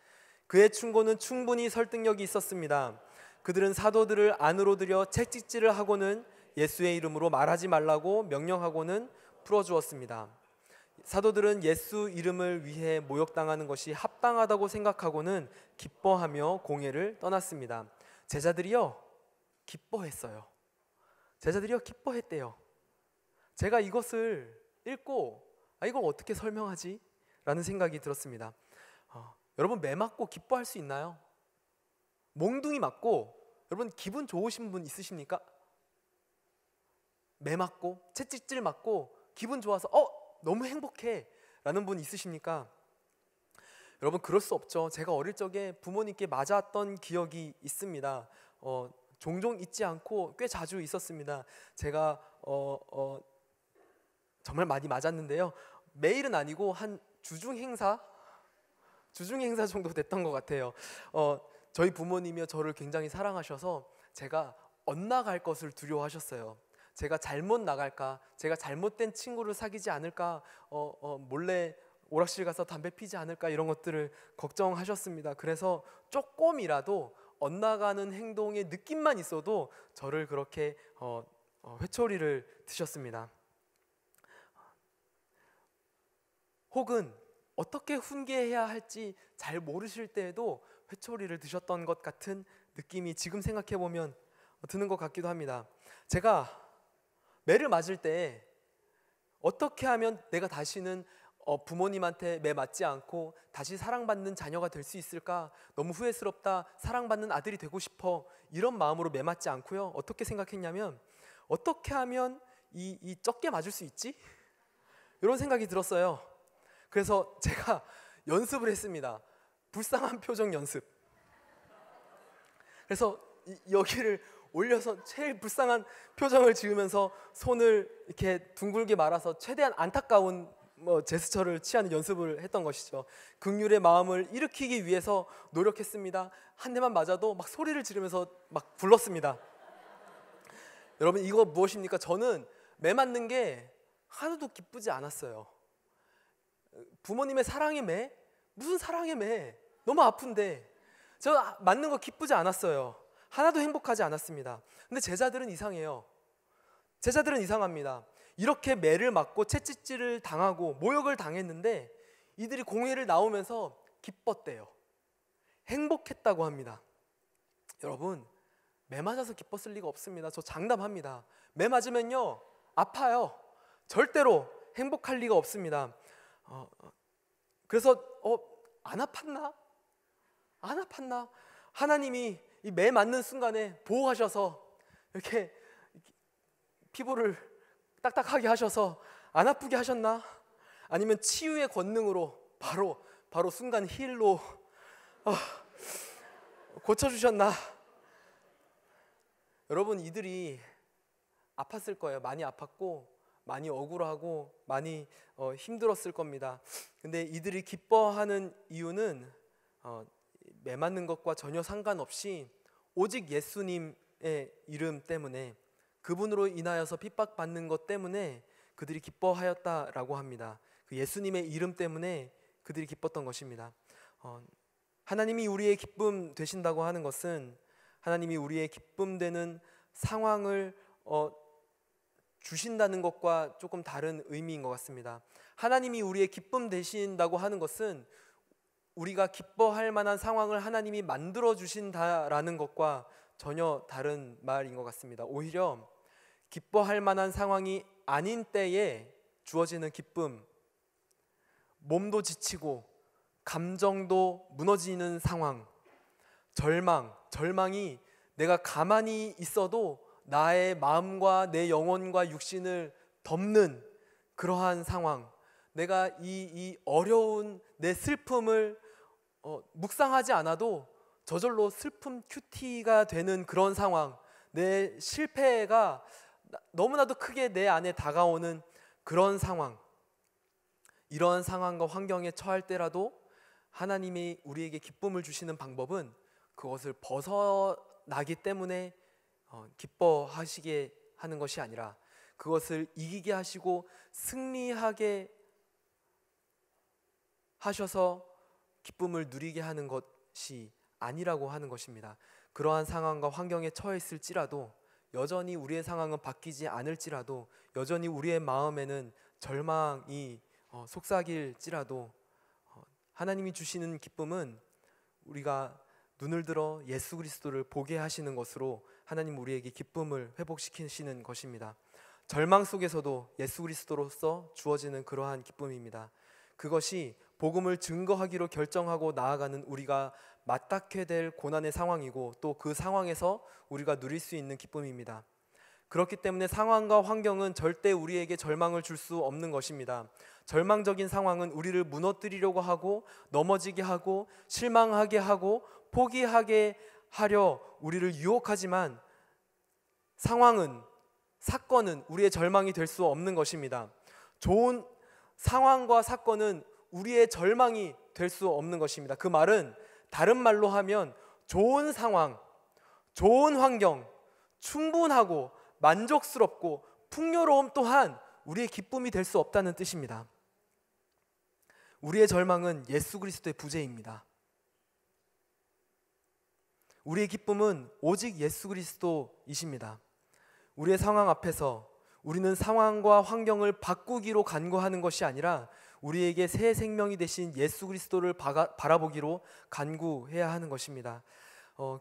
그의 충고는 충분히 설득력이 있었습니다. 그들은 사도들을 안으로 들여 채찍질을 하고는 예수의 이름으로 말하지 말라고 명령하고는 풀어주었습니다. 사도들은 예수 이름을 위해 모욕당하는 것이 합당하다고 생각하고는 기뻐하며 공회를 떠났습니다. 제자들이요 기뻐했어요. 제자들이요 기뻐했대요. 제가 이것을 읽고 이걸 어떻게 설명하지? 라는 생각이 들었습니다. 여러분 매 맞고 기뻐할 수 있나요? 몽둥이 맞고 여러분 기분 좋으신 분 있으십니까? 매 맞고 채찍질 맞고 기분 좋아서 너무 행복해 라는 분 있으십니까? 여러분 그럴 수 없죠. 제가 어릴 적에 부모님께 맞았던 기억이 있습니다. 종종 있지 않고 꽤 자주 있었습니다. 제가 정말 많이 맞았는데요. 매일은 아니고 한 주중 행사 정도 됐던 것 같아요. 저희 부모님이 저를 굉장히 사랑하셔서 제가 엇나갈 것을 두려워하셨어요. 제가 잘못 나갈까, 제가 잘못된 친구를 사귀지 않을까, 몰래 오락실 가서 담배 피지 않을까 이런 것들을 걱정하셨습니다. 그래서 조금이라도 엇나가는 행동의 느낌만 있어도 저를 그렇게 회초리를 드셨습니다. 혹은 어떻게 훈계해야 할지 잘 모르실 때에도 회초리를 드셨던 것 같은 느낌이 지금 생각해보면 드는 것 같기도 합니다. 제가 매를 맞을 때 어떻게 하면 내가 다시는 부모님한테 매 맞지 않고 다시 사랑받는 자녀가 될 수 있을까? 너무 후회스럽다. 사랑받는 아들이 되고 싶어. 이런 마음으로 매 맞지 않고요. 어떻게 생각했냐면 어떻게 하면 이 적게 맞을 수 있지? 이런 생각이 들었어요. 그래서 제가 연습을 했습니다. 불쌍한 표정 연습. 그래서 여기를 올려서 제일 불쌍한 표정을 지으면서 손을 이렇게 둥글게 말아서 최대한 안타까운 제스처를 취하는 연습을 했던 것이죠. 긍휼의 마음을 일으키기 위해서 노력했습니다. 한 대만 맞아도 막 소리를 지르면서 막 불렀습니다. 여러분 이거 무엇입니까? 저는 매 맞는 게 하나도 기쁘지 않았어요. 부모님의 사랑의 매? 무슨 사랑의 매? 너무 아픈데 저 맞는 거 기쁘지 않았어요. 하나도 행복하지 않았습니다. 근데 제자들은 이상해요. 제자들은 이상합니다. 이렇게 매를 맞고 채찍질을 당하고 모욕을 당했는데 이들이 공회를 나오면서 기뻤대요. 행복했다고 합니다. 여러분 매 맞아서 기뻤을 리가 없습니다. 저 장담합니다. 매 맞으면요 아파요. 절대로 행복할 리가 없습니다. 그래서 안 아팠나? 안 아팠나? 하나님이 이 매 맞는 순간에 보호하셔서 이렇게 피부를 딱딱하게 하셔서 안 아프게 하셨나? 아니면 치유의 권능으로 바로 순간 힐로 고쳐주셨나? 여러분 이들이 아팠을 거예요. 많이 아팠고 많이 억울하고 많이 힘들었을 겁니다. 근데 이들이 기뻐하는 이유는 매 맞는 것과 전혀 상관없이 오직 예수님의 이름 때문에 그분으로 인하여서 핍박받는 것 때문에 그들이 기뻐하였다라고 합니다. 그 예수님의 이름 때문에 그들이 기뻤던 것입니다. 하나님이 우리의 기쁨 되신다고 하는 것은 하나님이 우리의 기쁨 되는 상황을 주신다는 것과 조금 다른 의미인 것 같습니다. 하나님이 우리의 기쁨 되신다고 하는 것은 우리가 기뻐할 만한 상황을 하나님이 만들어 주신다라는 것과 전혀 다른 말인 것 같습니다. 오히려 기뻐할 만한 상황이 아닌 때에 주어지는 기쁨, 몸도 지치고 감정도 무너지는 상황, 절망이 내가 가만히 있어도 나의 마음과 내 영혼과 육신을 덮는 그러한 상황, 내가 이 어려운 내 슬픔을 묵상하지 않아도 저절로 슬픔 큐티가 되는 그런 상황, 내 실패가 너무나도 크게 내 안에 다가오는 그런 상황, 이런 상황과 환경에 처할 때라도 하나님이 우리에게 기쁨을 주시는 방법은 그것을 벗어나기 때문에 기뻐하시게 하는 것이 아니라 그것을 이기게 하시고 승리하게 하셔서 기쁨을 누리게 하는 것이 아니라고 하는 것입니다. 그러한 상황과 환경에 처했을지라도, 여전히 우리의 상황은 바뀌지 않을지라도, 여전히 우리의 마음에는 절망이 속삭일지라도 하나님이 주시는 기쁨은 우리가 눈을 들어 예수 그리스도를 보게 하시는 것으로 하나님 우리에게 기쁨을 회복시키시는 것입니다. 절망 속에서도 예수 그리스도로서 주어지는 그러한 기쁨입니다. 그것이 복음을 증거하기로 결정하고 나아가는 우리가 맞닿게 될 고난의 상황이고, 또 그 상황에서 우리가 누릴 수 있는 기쁨입니다. 그렇기 때문에 상황과 환경은 절대 우리에게 절망을 줄 수 없는 것입니다. 절망적인 상황은 우리를 무너뜨리려고 하고, 넘어지게 하고, 실망하게 하고, 포기하게 하려 우리를 유혹하지만, 상황은, 사건은 우리의 절망이 될 수 없는 것입니다. 좋은 상황과 사건은 우리의 절망이 될 수 없는 것입니다. 그 말은 다른 말로 하면 좋은 상황, 좋은 환경, 충분하고 만족스럽고 풍요로움 또한 우리의 기쁨이 될 수 없다는 뜻입니다. 우리의 절망은 예수 그리스도의 부재입니다. 우리의 기쁨은 오직 예수 그리스도이십니다. 우리의 상황 앞에서 우리는 상황과 환경을 바꾸기로 간구하는 것이 아니라 우리에게 새 생명이 되신 예수 그리스도를 바라보기로 간구해야 하는 것입니다.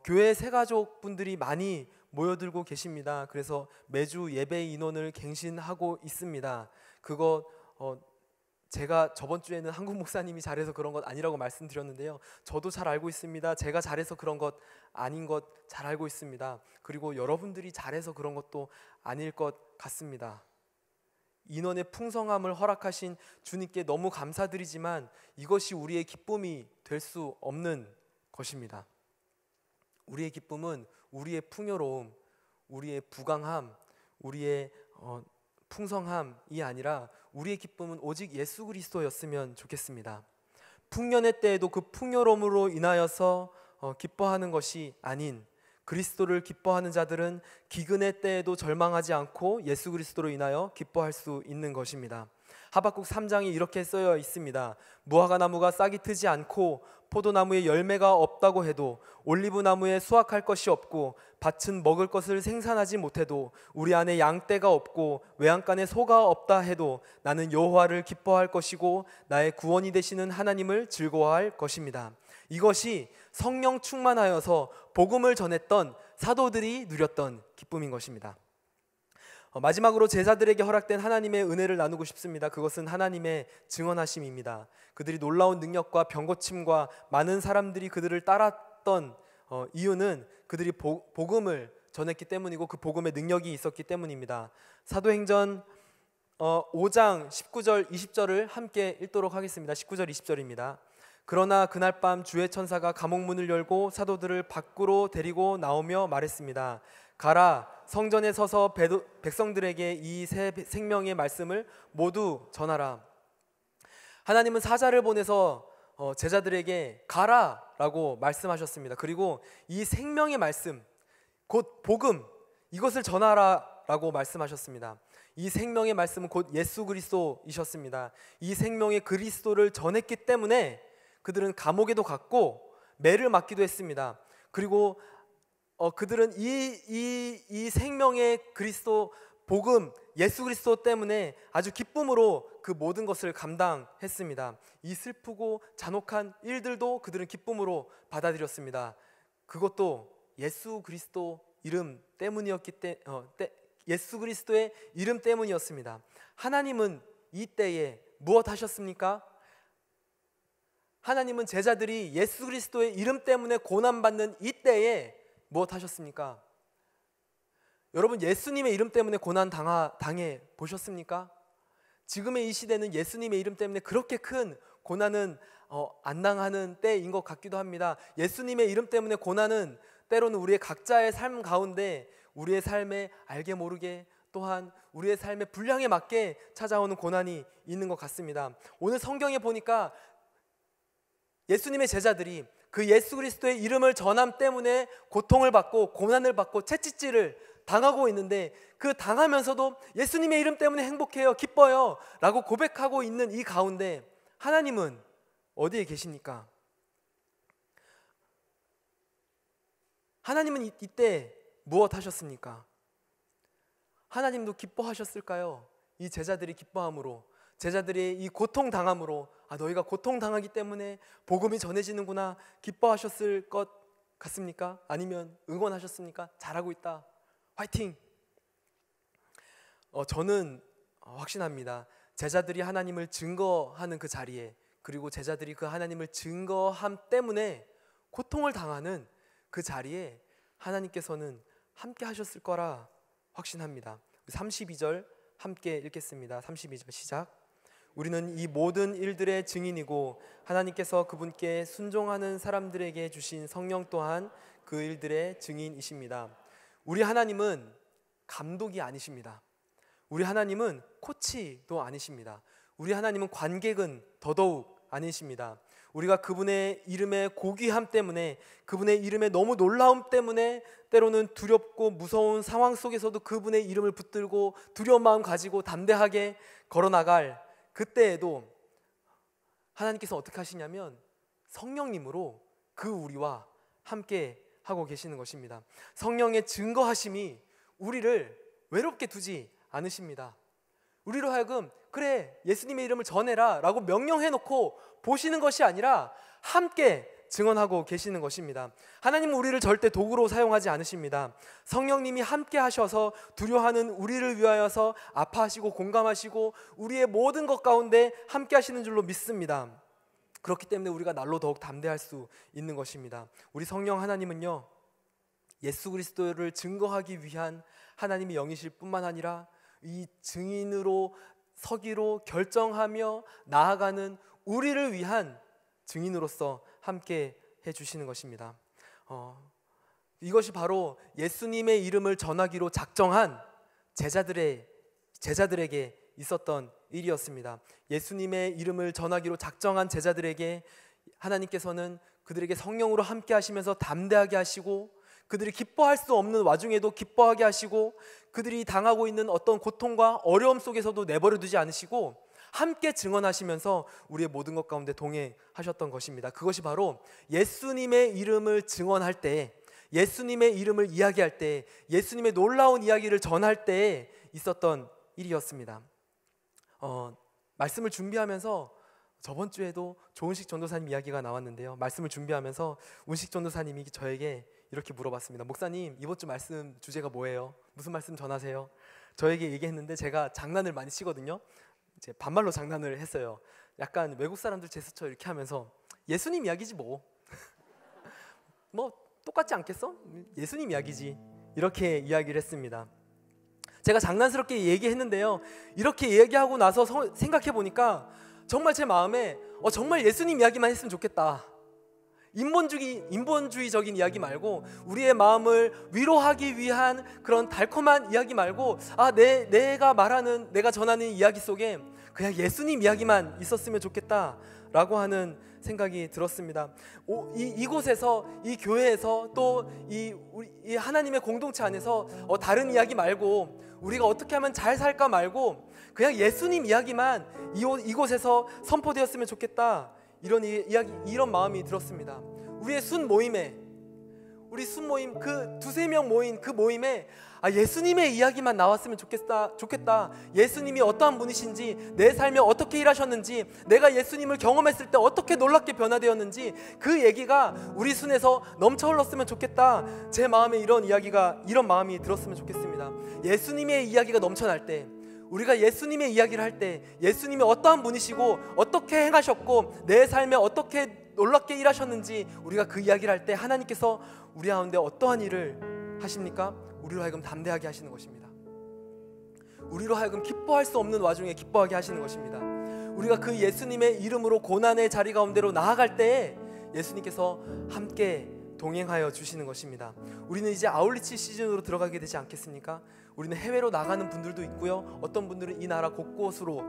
교회 새가족분들이 많이 모여들고 계십니다. 그래서 매주 예배 인원을 갱신하고 있습니다. 그거 제가 저번 주에는 한국 목사님이 잘해서 그런 것 아니라고 말씀드렸는데요, 저도 잘 알고 있습니다. 제가 잘해서 그런 것 아닌 것 잘 알고 있습니다. 그리고 여러분들이 잘해서 그런 것도 아닐 것 같습니다. 인원의 풍성함을 허락하신 주님께 너무 감사드리지만 이것이 우리의 기쁨이 될 수 없는 것입니다. 우리의 기쁨은 우리의 풍요로움, 우리의 부강함, 우리의 풍성함이 아니라 우리의 기쁨은 오직 예수 그리스도였으면 좋겠습니다. 풍년의 때에도 그 풍요로움으로 인하여서 기뻐하는 것이 아닌, 그리스도를 기뻐하는 자들은 기근의 때에도 절망하지 않고 예수 그리스도로 인하여 기뻐할 수 있는 것입니다. 하박국 3장에 이렇게 쓰여 있습니다. 무화과 나무가 싹이 트지 않고 포도나무에 열매가 없다고 해도, 올리브나무에 수확할 것이 없고 밭은 먹을 것을 생산하지 못해도, 우리 안에 양떼가 없고 외양간에 소가 없다 해도 나는 여호와를 기뻐할 것이고 나의 구원이 되시는 하나님을 즐거워할 것입니다. 이것이 성령 충만하여서 복음을 전했던 사도들이 누렸던 기쁨인 것입니다. 마지막으로 제자들에게 허락된 하나님의 은혜를 나누고 싶습니다. 그것은 하나님의 증언하심입니다. 그들이 놀라운 능력과 병고침과 많은 사람들이 그들을 따랐던 이유는 그들이 복음을 전했기 때문이고 그 복음의 능력이 있었기 때문입니다. 사도행전 5장 19절 20절을 함께 읽도록 하겠습니다. 19절 20절입니다. 그러나 그날 밤 주의 천사가 감옥 문을 열고 사도들을 밖으로 데리고 나오며 말했습니다. 가라, 성전에 서서 백성들에게 이 새 생명의 말씀을 모두 전하라. 하나님은 사자를 보내서 제자들에게 가라라고 말씀하셨습니다. 그리고 이 생명의 말씀, 곧 복음, 이것을 전하라라고 말씀하셨습니다. 이 생명의 말씀은 곧 예수 그리스도이셨습니다. 이 생명의 그리스도를 전했기 때문에 그들은 감옥에도 갔고 매를 맞기도 했습니다. 그리고 그들은 이 생명의 그리스도 복음, 예수 그리스도 때문에 아주 기쁨으로 그 모든 것을 감당했습니다. 이 슬프고 잔혹한 일들도 그들은 기쁨으로 받아들였습니다. 그것도 예수 그리스도 이름 때문이었기 때문에 예수 그리스도의 이름 때문이었습니다. 하나님은 이 때에 무엇 하셨습니까? 하나님은 제자들이 예수 그리스도의 이름 때문에 고난받는 이 때에 무엇 하셨습니까? 여러분, 예수님의 이름 때문에 고난 당해 보셨습니까? 지금의 이 시대는 예수님의 이름 때문에 그렇게 큰 고난은 안 당하는 때인 것 같기도 합니다. 예수님의 이름 때문에 고난은 때로는 우리의 각자의 삶 가운데 우리의 삶에 알게 모르게 또한 우리의 삶의 분량에 맞게 찾아오는 고난이 있는 것 같습니다. 오늘 성경에 보니까 예수님의 제자들이 그 예수 그리스도의 이름을 전함 때문에 고통을 받고 고난을 받고 채찍질을 당하고 있는데, 그 당하면서도 예수님의 이름 때문에 행복해요, 기뻐요 라고 고백하고 있는 이 가운데 하나님은 어디에 계십니까? 하나님은 이때 무엇 하셨습니까? 하나님도 기뻐하셨을까요? 이 제자들이 기뻐함으로, 제자들이 이 고통당함으로, 너희가 고통당하기 때문에 복음이 전해지는구나 기뻐하셨을 것 같습니까? 아니면 응원하셨습니까? 잘하고 있다, 화이팅! 저는 확신합니다. 제자들이 하나님을 증거하는 그 자리에, 그리고 제자들이 그 하나님을 증거함 때문에 고통을 당하는 그 자리에 하나님께서는 함께 하셨을 거라 확신합니다. 32절 함께 읽겠습니다. 32절 시작. 우리는 이 모든 일들의 증인이고 하나님께서 그분께 순종하는 사람들에게 주신 성령 또한 그 일들의 증인이십니다. 우리 하나님은 감독이 아니십니다. 우리 하나님은 코치도 아니십니다. 우리 하나님은 관객은 더더욱 아니십니다. 우리가 그분의 이름의 고귀함 때문에, 그분의 이름의 너무 놀라움 때문에 때로는 두렵고 무서운 상황 속에서도 그분의 이름을 붙들고 두려운 마음 가지고 담대하게 걸어나갈 그때에도 하나님께서 어떻게 하시냐면 성령님으로 그 우리와 함께 하고 계시는 것입니다. 성령의 증거하심이 우리를 외롭게 두지 않으십니다. 우리로 하여금 그래 예수님의 이름을 전해라 라고 명령해놓고 보시는 것이 아니라 함께 증언하고 계시는 것입니다. 하나님은 우리를 절대 도구로 사용하지 않으십니다. 성령님이 함께 하셔서 두려워하는 우리를 위하여서 아파하시고 공감하시고 우리의 모든 것 가운데 함께 하시는 줄로 믿습니다. 그렇기 때문에 우리가 날로 더욱 담대할 수 있는 것입니다. 우리 성령 하나님은요, 예수 그리스도를 증거하기 위한 하나님의 영이실 뿐만 아니라 이 증인으로 서기로 결정하며 나아가는 우리를 위한 증인으로서 함께 해주시는 것입니다. 이것이 바로 예수님의 이름을 전하기로 작정한 제자들에게 있었던 일이었습니다. 예수님의 이름을 전하기로 작정한 제자들에게 하나님께서는 그들에게 성령으로 함께 하시면서 담대하게 하시고, 그들이 기뻐할 수 없는 와중에도 기뻐하게 하시고, 그들이 당하고 있는 어떤 고통과 어려움 속에서도 내버려 두지 않으시고 함께 증언하시면서 우리의 모든 것 가운데 동행하셨던 것입니다. 그것이 바로 예수님의 이름을 증언할 때, 예수님의 이름을 이야기할 때, 예수님의 놀라운 이야기를 전할 때 있었던 일이었습니다. 말씀을 준비하면서 저번 주에도 조은식 전도사님 이야기가 나왔는데요, 말씀을 준비하면서 운식 전도사님이 저에게 이렇게 물어봤습니다. 목사님, 이번 주 말씀 주제가 뭐예요? 무슨 말씀 전하세요? 저에게 얘기했는데 제가 장난을 많이 치거든요. 이제 반말로 장난을 했어요. 약간 외국 사람들 제스처 이렇게 하면서 예수님 이야기지 뭐 똑같지 않겠어? 예수님 이야기지, 이렇게 이야기를 했습니다. 제가 장난스럽게 얘기했는데요, 이렇게 얘기하고 나서 생각해 보니까 정말 제 마음에 정말 예수님 이야기만 했으면 좋겠다. 인본주의적인 이야기 말고, 우리의 마음을 위로하기 위한 그런 달콤한 이야기 말고, 내가 전하는 이야기 속에 그냥 예수님 이야기만 있었으면 좋겠다라고 하는 생각이 들었습니다. 이곳에서, 이 교회에서, 또 이 하나님의 공동체 안에서 다른 이야기 말고, 우리가 어떻게 하면 잘 살까 말고 그냥 예수님 이야기만 이곳에서 선포되었으면 좋겠다, 이런 마음이 들었습니다. 우리의 우리 순 모임, 그 두세 명 모인 그 모임에 예수님의 이야기만 나왔으면 좋겠다. 예수님이 어떠한 분이신지, 내 삶에 어떻게 일하셨는지, 내가 예수님을 경험했을 때 어떻게 놀랍게 변화되었는지 그 얘기가 우리 순에서 넘쳐 흘렀으면 좋겠다. 제 마음에 이런 마음이 들었으면 좋겠습니다. 예수님의 이야기가 넘쳐날 때, 우리가 예수님의 이야기를 할 때, 예수님이 어떠한 분이시고 어떻게 행하셨고 내 삶에 어떻게 놀랍게 일하셨는지 우리가 그 이야기를 할 때 하나님께서 우리 가운데 어떠한 일을 하십니까? 우리로 하여금 담대하게 하시는 것입니다. 우리로 하여금 기뻐할 수 없는 와중에 기뻐하게 하시는 것입니다. 우리가 그 예수님의 이름으로 고난의 자리 가운데로 나아갈 때 예수님께서 함께 동행하여 주시는 것입니다. 우리는 이제 아울리치 시즌으로 들어가게 되지 않겠습니까? 우리는 해외로 나가는 분들도 있고요, 어떤 분들은 이 나라 곳곳으로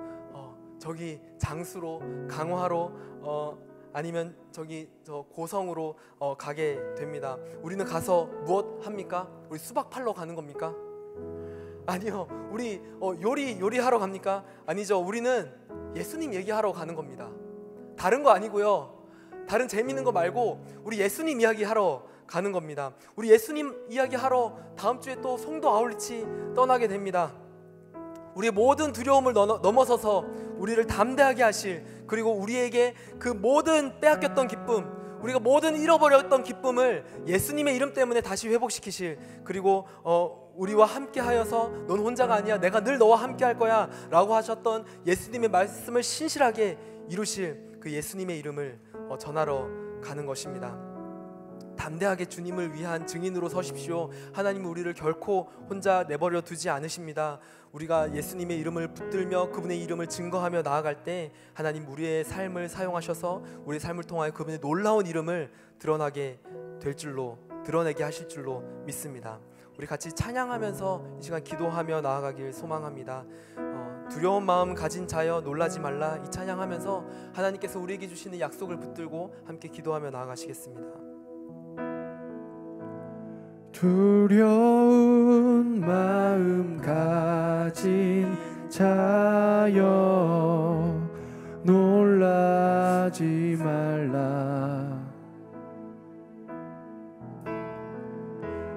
저기 장수로, 강화로, 아니면 저기 저 고성으로 가게 됩니다. 우리는 가서 무엇 합니까? 우리 수박 팔러 가는 겁니까? 아니요. 우리 요리하러 갑니까? 아니죠. 우리는 예수님 얘기하러 가는 겁니다. 다른 거 아니고요. 다른 재밌는 거 말고 우리 예수님 이야기하러 가는 겁니다. 우리 예수님 이야기하러 다음 주에 또 송도 아울리치 떠나게 됩니다. 우리의 모든 두려움을 넘어서서 우리를 담대하게 하실, 그리고 우리에게 그 모든 빼앗겼던 기쁨, 우리가 모든 잃어버렸던 기쁨을 예수님의 이름 때문에 다시 회복시키실, 그리고 우리와 함께 하여서 넌 혼자가 아니야, 내가 늘 너와 함께 할 거야 라고 하셨던 예수님의 말씀을 신실하게 이루실 그 예수님의 이름을 전하러 가는 것입니다. 담대하게 주님을 위한 증인으로 서십시오. 하나님은 우리를 결코 혼자 내버려 두지 않으십니다. 우리가 예수님의 이름을 붙들며 그분의 이름을 증거하며 나아갈 때 하나님 우리의 삶을 사용하셔서 우리의 삶을 통하여 그분의 놀라운 이름을 드러내게 하실 줄로 믿습니다. 우리 같이 찬양하면서 이 시간 기도하며 나아가길 소망합니다. 두려운 마음 가진 자여 놀라지 말라, 이 찬양하면서 하나님께서 우리에게 주시는 약속을 붙들고 함께 기도하며 나아가시겠습니다. 두려운 마음 가진 자여 놀라지 말라.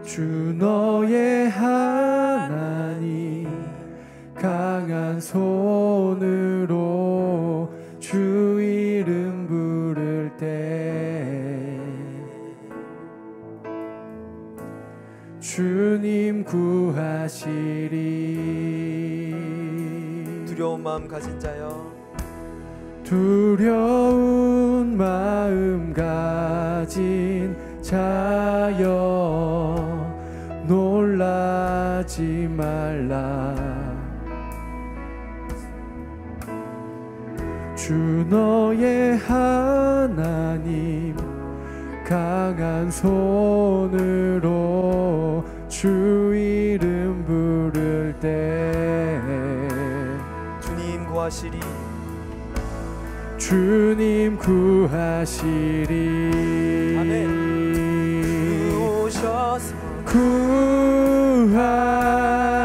주 너의 하나님 강한 손으로 주 이름 부를 때 주님 구하시리. 두려운 마음 가진 자여, 두려운 마음 가진 자여 놀라지 말라. 주 너의 하나님 강한 손으로 주 이름 부를 때 주님 구하시리. 주님 구하시리. 아멘. 구하셔서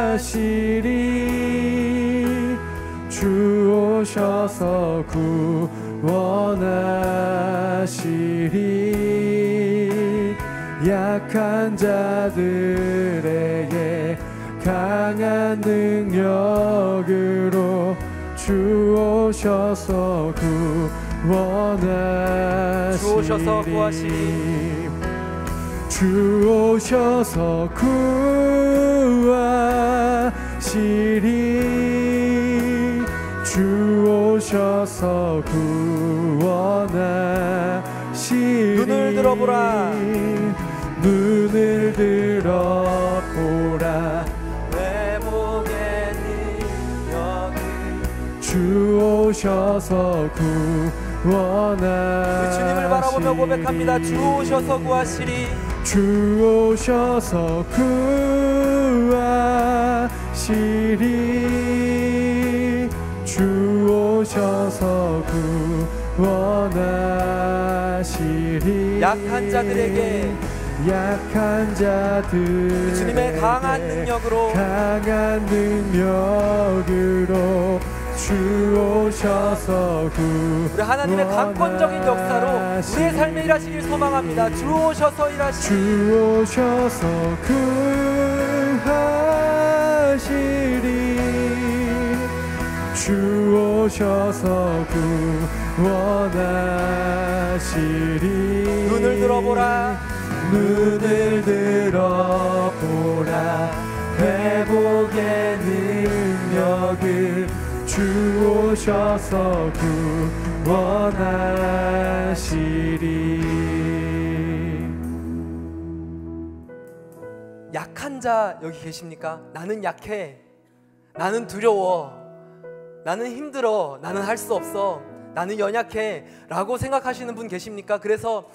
구하시리. 주 오셔서 구원하시리. 약한 자들에게 강한 능력으로 주 오셔서 구원하시리. 주 오셔서 구하시리. 주 오셔서 구하시리. 주 오셔서 구원하시리. 눈을 들어보라. 눈을 들어보라. 회복의 능력을 주 오셔서 구원하시리. 우리 주님을 바라보며 고백합니다. 주 오셔서 구하시리. 주 오셔서 구하시리. 주 오셔서 구원하시리. 약한 자들에게 약한 자들 주님의 강한 능력으로 주 오셔서 우리 하나님의 강권적인 역사로 우리의 삶에 일하시길 소망합니다. 주 오셔서 일하시리. 주 오셔서 구하시리. 주 오셔서 구원하시리. 눈을 들어보라. 눈을 들어보라. 회복의 능력을 주 오셔서 구원하시리. 약한 자 여기 계십니까? 나는 약해, 나는 두려워, 나는 힘들어, 나는 할 수 없어, 나는 연약해 라고 생각하시는 분 계십니까? 그래서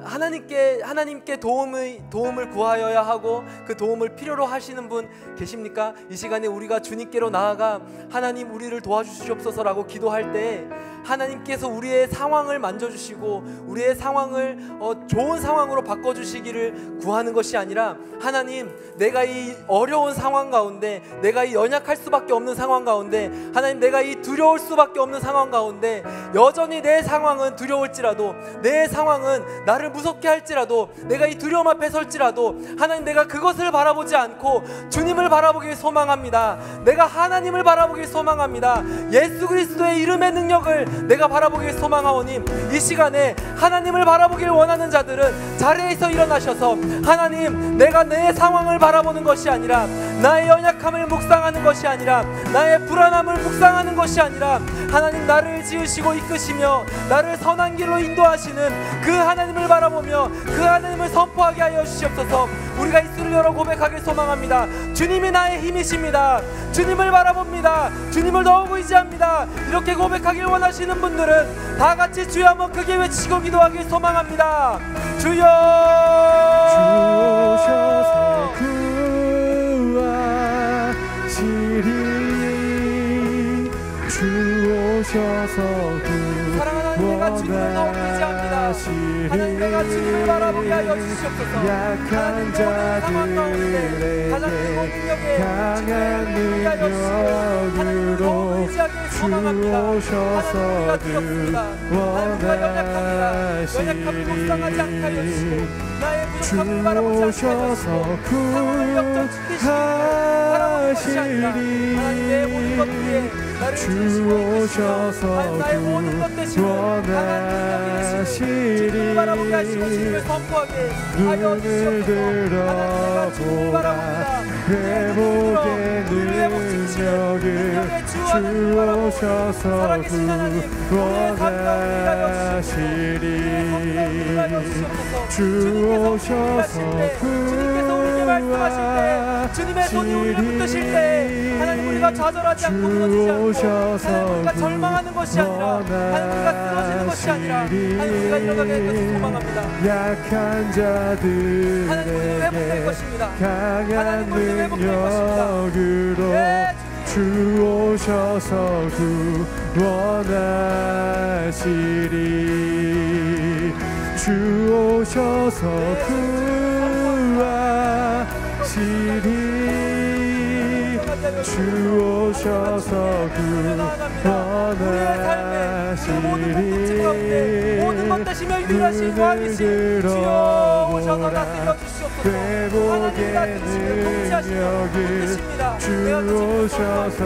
하나님께 도움을 구하여야 하고 그 도움을 필요로 하시는 분 계십니까? 이 시간에 우리가 주님께로 나아가 하나님 우리를 도와주시옵소서라고 기도할 때 하나님께서 우리의 상황을 만져주시고 우리의 상황을 좋은 상황으로 바꿔주시기를 구하는 것이 아니라 하나님, 내가 이 어려운 상황 가운데, 내가 이 연약할 수밖에 없는 상황 가운데, 하나님 내가 이 두려울 수밖에 없는 상황 가운데 여전히 내 상황은 두려울지라도, 내 상황은 나를 무섭게 할지라도, 내가 이 두려움 앞에 설지라도 하나님, 내가 그것을 바라보지 않고 주님을 바라보길 소망합니다. 내가 하나님을 바라보길 소망합니다. 예수 그리스도의 이름의 능력을 내가 바라보길 소망하오니 이 시간에 하나님을 바라보길 원하는 자들은 자리에서 일어나셔서 하나님, 내가 내 상황을 바라보는 것이 아니라, 나의 연약함을 묵상하는 것이 아니라, 나의 불안함을 묵상하는 것이 아니라, 하나님 나를 지으시고 이끄시며 나를 선한 길로 인도하시는 그 하나님을 바라보며 그 하나님을 선포하게 하여 주시옵소서. 우리가 입술을 열어 고백하길 소망합니다. 주님이 나의 힘이십니다. 주님을 바라봅니다. 주님을 더욱 의지합니다. 이렇게 고백하길 원하시는 분들은 다 같이 주여 한번 크게 외치고 기도하길 소망합니다. 주여, 주 오셔서 구하시리. 주 오셔서 사랑하는 하나님, 내가 주님을 더욱 의지합니다. 하나님, 내가 주님을 바라보게 하여 주시옵소서. 약한 자들에게 가장 크고 능력에 강한 능력으로 주 오셔서 구원하시리. 주 오셔서 구하시리. 주 오셔서 구원하시리. 눈을 들어보라. 회복의 능력을 주 오셔서 구원하시리. 주 오셔서 구원하시리. 주님의 손이 우리를 붙드실 때 하나님, 우리가 좌절하지 않고 무너지지 않고 하나님, 우리가 절망하는 것이 아니라, 하나님 우리가 쓰러지는 것이 아니라 하나님 우리가 일어나게 해주셔서 소망합니다. 약한 자들에게 강한 능력으로 주 오셔서 구원하시리. 주 오셔서 구하시리. 주 오셔서 구원하시리. 모든 것 대시며 유일하신 왕이신 주여 오셔서 다스려 주시옵소서. 회복의 능력을 주 오셔서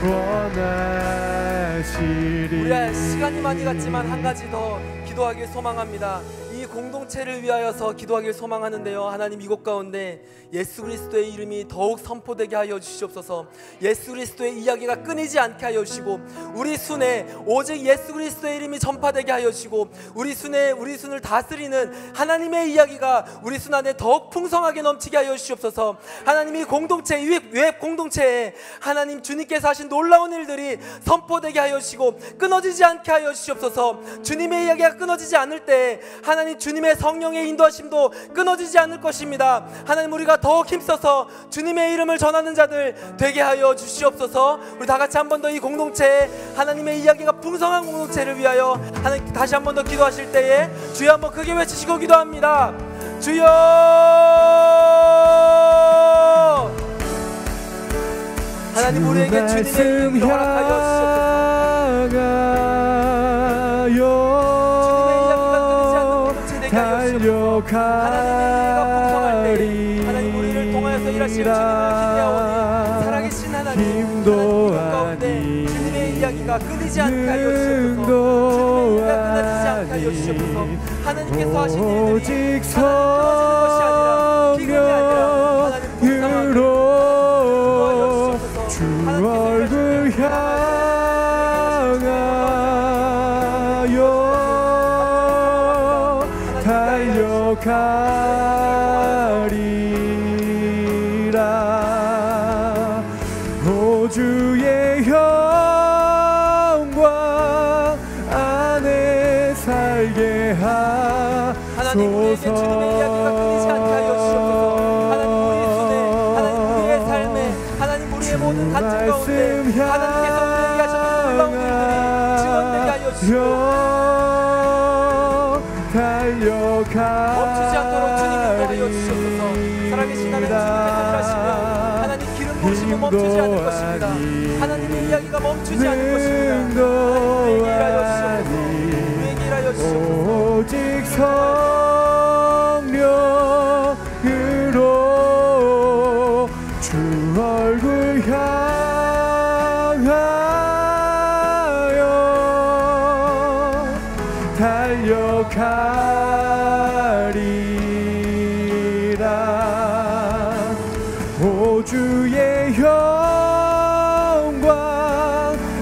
구원하시리. 우리의 시간이 많이 갔지만 한 가지 더 기도하길 소망합니다. 이 공동체를 위하여서 기도하길 소망하는데요, 하나님 이곳 가운데 예수 그리스도의 이름이 더욱 선포되게 하여 주시옵소서. 예수 그리스도의 이야기가 끊이지 않게 하여 주시고, 우리 순에 오직 예수 그리스도의 이름이 전파되게 하여 주시고, 우리 순을 다스리는 하나님의 이야기가 우리 순 안에 더욱 풍성하게 넘치게 하여 주시옵소서. 하나님이 공동체, 웹 공동체에 하나님 주님께서 하신 놀라운 일들이 선포되게 하여 주시고 끊어지지 않게 하여 주시옵소서. 주님의 이야기가 끊어지지 않을 때 하나님 주님의 성령의 인도하심도 끊어지지 않을 것입니다. 하나님, 우리가 더욱 힘써서 주님의 이름을 전하는 자들 되게 하여 주시옵소서. 우리 다 같이 한 번 더 이 공동체에 하나님의 이야기가 풍성한 공동체를 위하여 하나님 다시 한 번 더 기도하실 때에 주여 한번 크게 외치시고 기도합니다. 주여, 하나님 우리에게 주님의 이름을 허락하여 주시옵소서. 달려가리. 하나님 우리를 통하여서 일하시는 주님을 기대하오니 살아계신 하나님, 힘도 가운데 주님의 이야기가 끊이지 않게 하여 주시옵소서. 주님의 이야기가 끊어지지 않게 하여 주시옵소서. 하나님께서 하신 일들이 오직 성령으로 주 얼굴 향하여 달려가리라. 오 주의 영광 안에 살게 하소서. 우리에게 주님의 이야기가 끊이지 않게 하여 주시옵소서. 하나님 우리의 손에, 하나님 우리의 삶에, 하나님 우리의 모든 간증 가운데 하나님께서 우리에게 하셨던 놀라운 일들이 증언되게 하여 주시고 멈추지 않도록 주님 인도하여 주시옵소서. 살아계신 하나님 주님께서 일하시면 하나님 기름 부으심은 멈추지 않을 것입니다. 하나님의 이야기가 멈추지 않을 것입니다. 하나님 우리에게 일하여 주시옵소서. 우리에게 일하여 주시옵소서. 오직 성령으로 주 얼굴 향하여 달려가리라. 오 주의 영광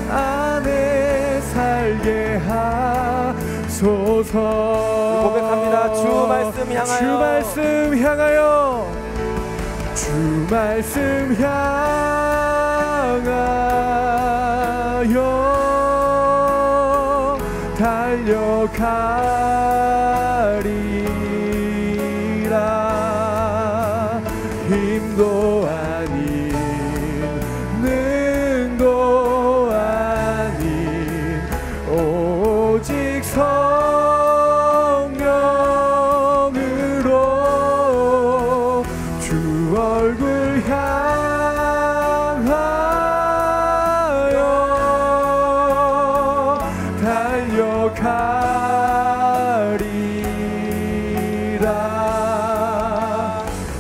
안에 살게 하소서. 고백합니다. 주 말씀 향하여, 주 말씀 향하여, 주 말씀 향하여 달려가리라. 힘도 아닌 능도 아닌 오직 성령으로 주 얼굴 향하여 달려가리라.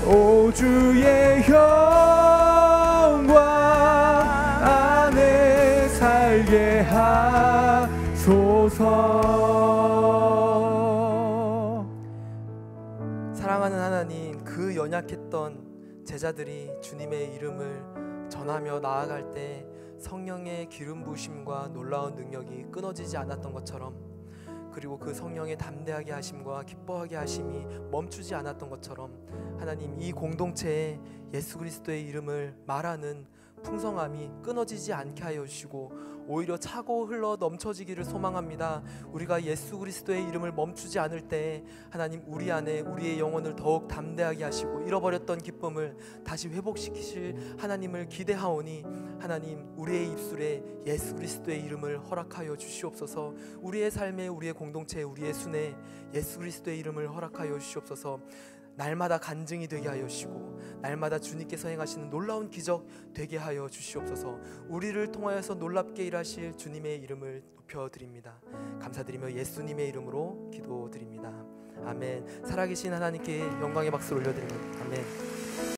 오 주의 영광 안에 살게 하소서. 사랑하는 하나님, 그 연약했던 제자들이 주님의 이름을 전하며 나아갈 때 성령의 기름 부으심과 놀라운 능력이 끊어지지 않았던 것처럼, 그리고 그 성령의 담대하게 하심과 기뻐하게 하심이 멈추지 않았던 것처럼, 하나님 이 공동체에 예수 그리스도의 이름을 말하는 풍성함이 끊어지지 않게 하여 주시고 오히려 차고 흘러 넘쳐지기를 소망합니다. 우리가 예수 그리스도의 이름을 멈추지 않을 때 하나님 우리 안에 우리의 영혼을 더욱 담대하게 하시고 잃어버렸던 기쁨을 다시 회복시키실 하나님을 기대하오니, 하나님 우리의 입술에 예수 그리스도의 이름을 허락하여 주시옵소서. 우리의 삶에, 우리의 공동체에, 우리의 순에 예수 그리스도의 이름을 허락하여 주시옵소서. 날마다 간증이 되게 하여 주시고 날마다 주님께서 행하시는 놀라운 기적 되게 하여 주시옵소서. 우리를 통하여서 놀랍게 일하실 주님의 이름을 높여드립니다. 감사드리며 예수님의 이름으로 기도드립니다. 아멘. 살아계신 하나님께 영광의 박수를 올려드립니다. 아멘.